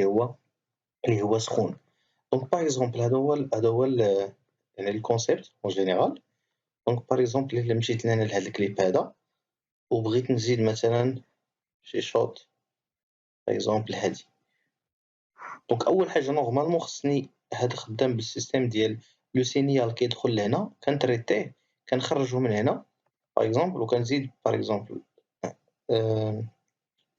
A: اللي هو سخون دونك باغ اكزومبل هذا هو يعني الكونسيبت اون جينيرال. دونك باغ اكزومبل الا مشيت انا لهاد الكليب هذا وبغيت نزيد مثلا شي شوط باغ اكزومبل هادي، دونك اول حاجه نورمالمون خصني هذا خدام بالسيستيم ديال لو سينيال كيدخل لهنا كنتريتيه كنخرجو من هنا باغ اكزومبل وكنزيد باغ اكزومبل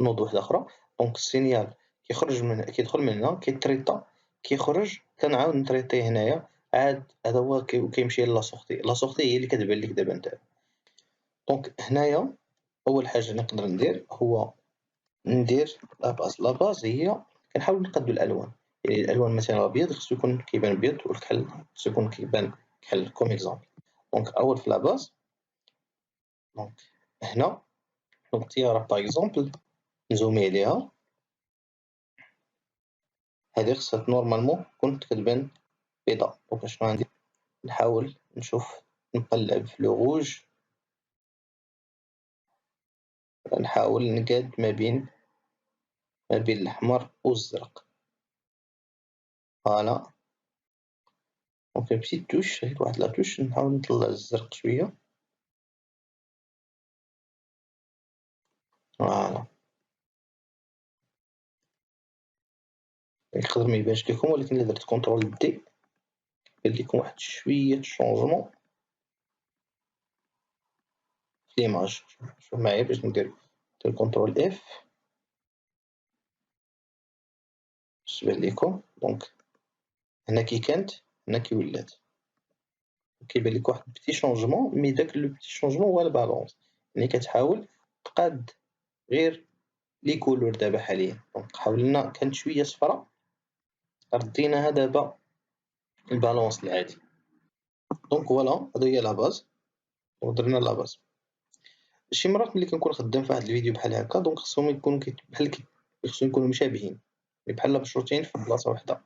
A: نوض واحده اخرى. دونك السينيال كيدخل من هنا كيتريتا كيخرج كنعاود نتريتيه هنايا عاد هذا هو كيمشي لا سورتي. لا سورتي هي اللي كتبان لك دابا نتا. دونك هنايا اول حاجه نقدر ندير هو ندير لا باز هي كنحاول نقادو الالوان، يعني الالوان مثلا الابيض خصو يكون كيبان ابيض والكحل خصو يكون كيبان كحل كوم اكزومبل. دونك اول في لا باز دونك هنا دونك الطياره باغ اكزومبل نزومي عليها هذه خصها نورمالمون تكون كتبان بيضاء. دونك شنو غندير نحاول نشوف نقلب في لو روج نحاول نقاد ما بين الاحمر والزرق فوالا. دونك بتيت توش غير واحد لا توش نحاول نطلع الزرق شويه فوالا. يقدر ما يبانش لكم ولكن الا درت كونترول دي يبان لكم واحد شويه شونجمون في ليماج. شوف معايا باش ندير كونترول اف باش تبان لكم. دونك هنا كي كانت هنا كي ولات كيبان لك واحد بتي شونجمون مي داك لو بتي شونجمون هو البالونس يعني كتحاول تقاد غير لي كولور دابا حاليا. دونك حاولنا كانت شويه صفرا رديناها دابا البالونس العادي. دونك فوالا هادو هي لا باز ودرنا لا باز. شي مرات ملي كنكون خدام في واحد الفيديو بحال هكا دونك خصهم يكونوا بحال خصهم يكونوا مشابهين بحال مشروطين في بلاصه وحده.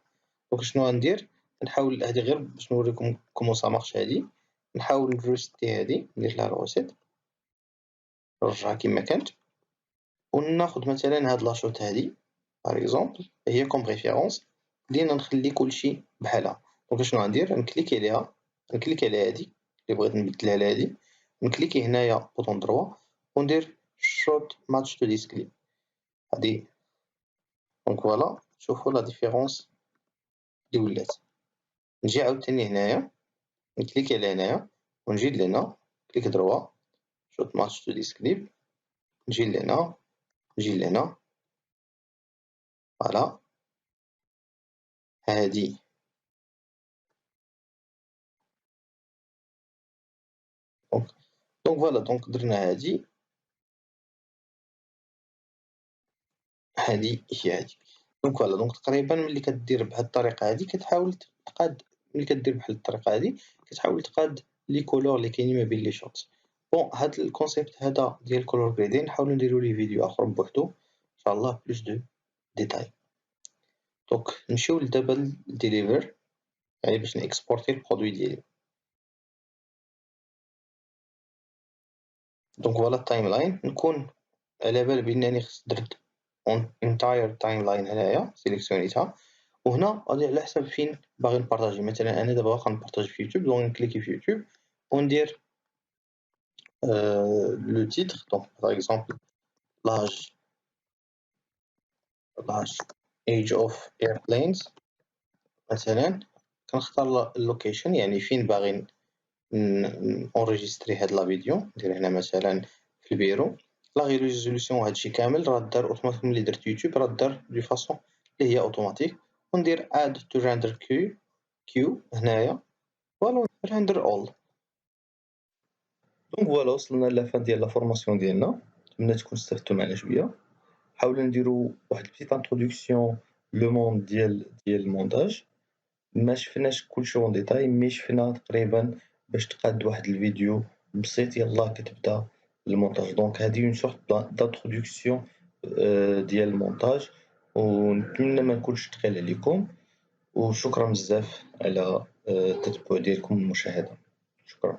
A: دونك شنو غندير نحاول هادي غير باش نوريكم كومون سا مارش هادي نحاول نروستي هادي ندير لها روسيت نرجعها كما كانت وناخد مثلا هاد لاشوت هادي باغ اكزومبل هي كوم ريفيرونس بدينا نخلي كلشي بحالها. دونك شنو غندير نكليكي عليها نكليكي على هادي اللي بغيت نبدلها لهادي نكليكي هنايا بوطون دروا وندير شوت ماتش تو ديسكليب هادي. دونك فوالا شوفوا لا ديفيرونس اللي ولات. نجي عاوتاني هنايا نكليكي على هنايا ونجي لهنا كليك دروا شوت ماتش تو ديسكليب نجي لهنا نجي لهنا فوالا هادي. دونك فوالا دونك درنا هادي هي هادي. دونك فوالا دونك تقريبا ملي كدير بهاد الطريقه هادي كتحاول تقاد ملي كدير بحال الطريقه هادي كتحاول تقاد لي كولور اللي كاينين ما بين لي شوت. بون هاد الكونسيبت هذا ديال الكولور جريدين نحاولو نديرو ليه فيديو اخر بوحدو ان شاء الله بلوس دو ديتاي. دونك نمشيو دابا لديليفر يعني باش نيكسبورتي البرودوي ديالي. دونك فوالا التايم لاين نكون على بال بانني درت انتاير تايم لاين هنايا سيليكسيونيتها وهنا غادي على حسب فين باغي نبارطاجي. مثلا انا دابا واخا نبارطاجي في يوتيوب دونك نكليكي في يوتيوب وندير لو تيتر دونك باغ اكزومبل لاج ايج اوف ايربلينز مثلا كنختار اللوكيشن يعني فين باغي اونريجيستري هاد لا فيديو ندير هنا مثلا في البيرو. لا غي ريزوليسيون هادشي كامل راه دار اوتوماتيك ملي درت يوتيوب راه دار دو فاصون اللي هي اوتوماتيك وندير اد تو ريندر كيو هنايا فوالا ريندر اول. دونك فوالا وصلنا لافان ديال لا فورماسيون ديالنا نتمنى تكون استفدتوا معنا شويه. حاولنا نديرو واحد بيتيت انتروداكسيون لو موند ديال المونتاج ما شفناش كلشي اون ديتاي مي شفنا تقريبا باش تقاد واحد الفيديو بسيط يلاه كتبدا المونتاج. دونك هادي اون سورت دانتروداكسيون ديال المونتاج ونتمنى ما نكونش ثقيل عليكم وشكرا بزاف على التتبع ديالكم والمشاهدة. شكرا.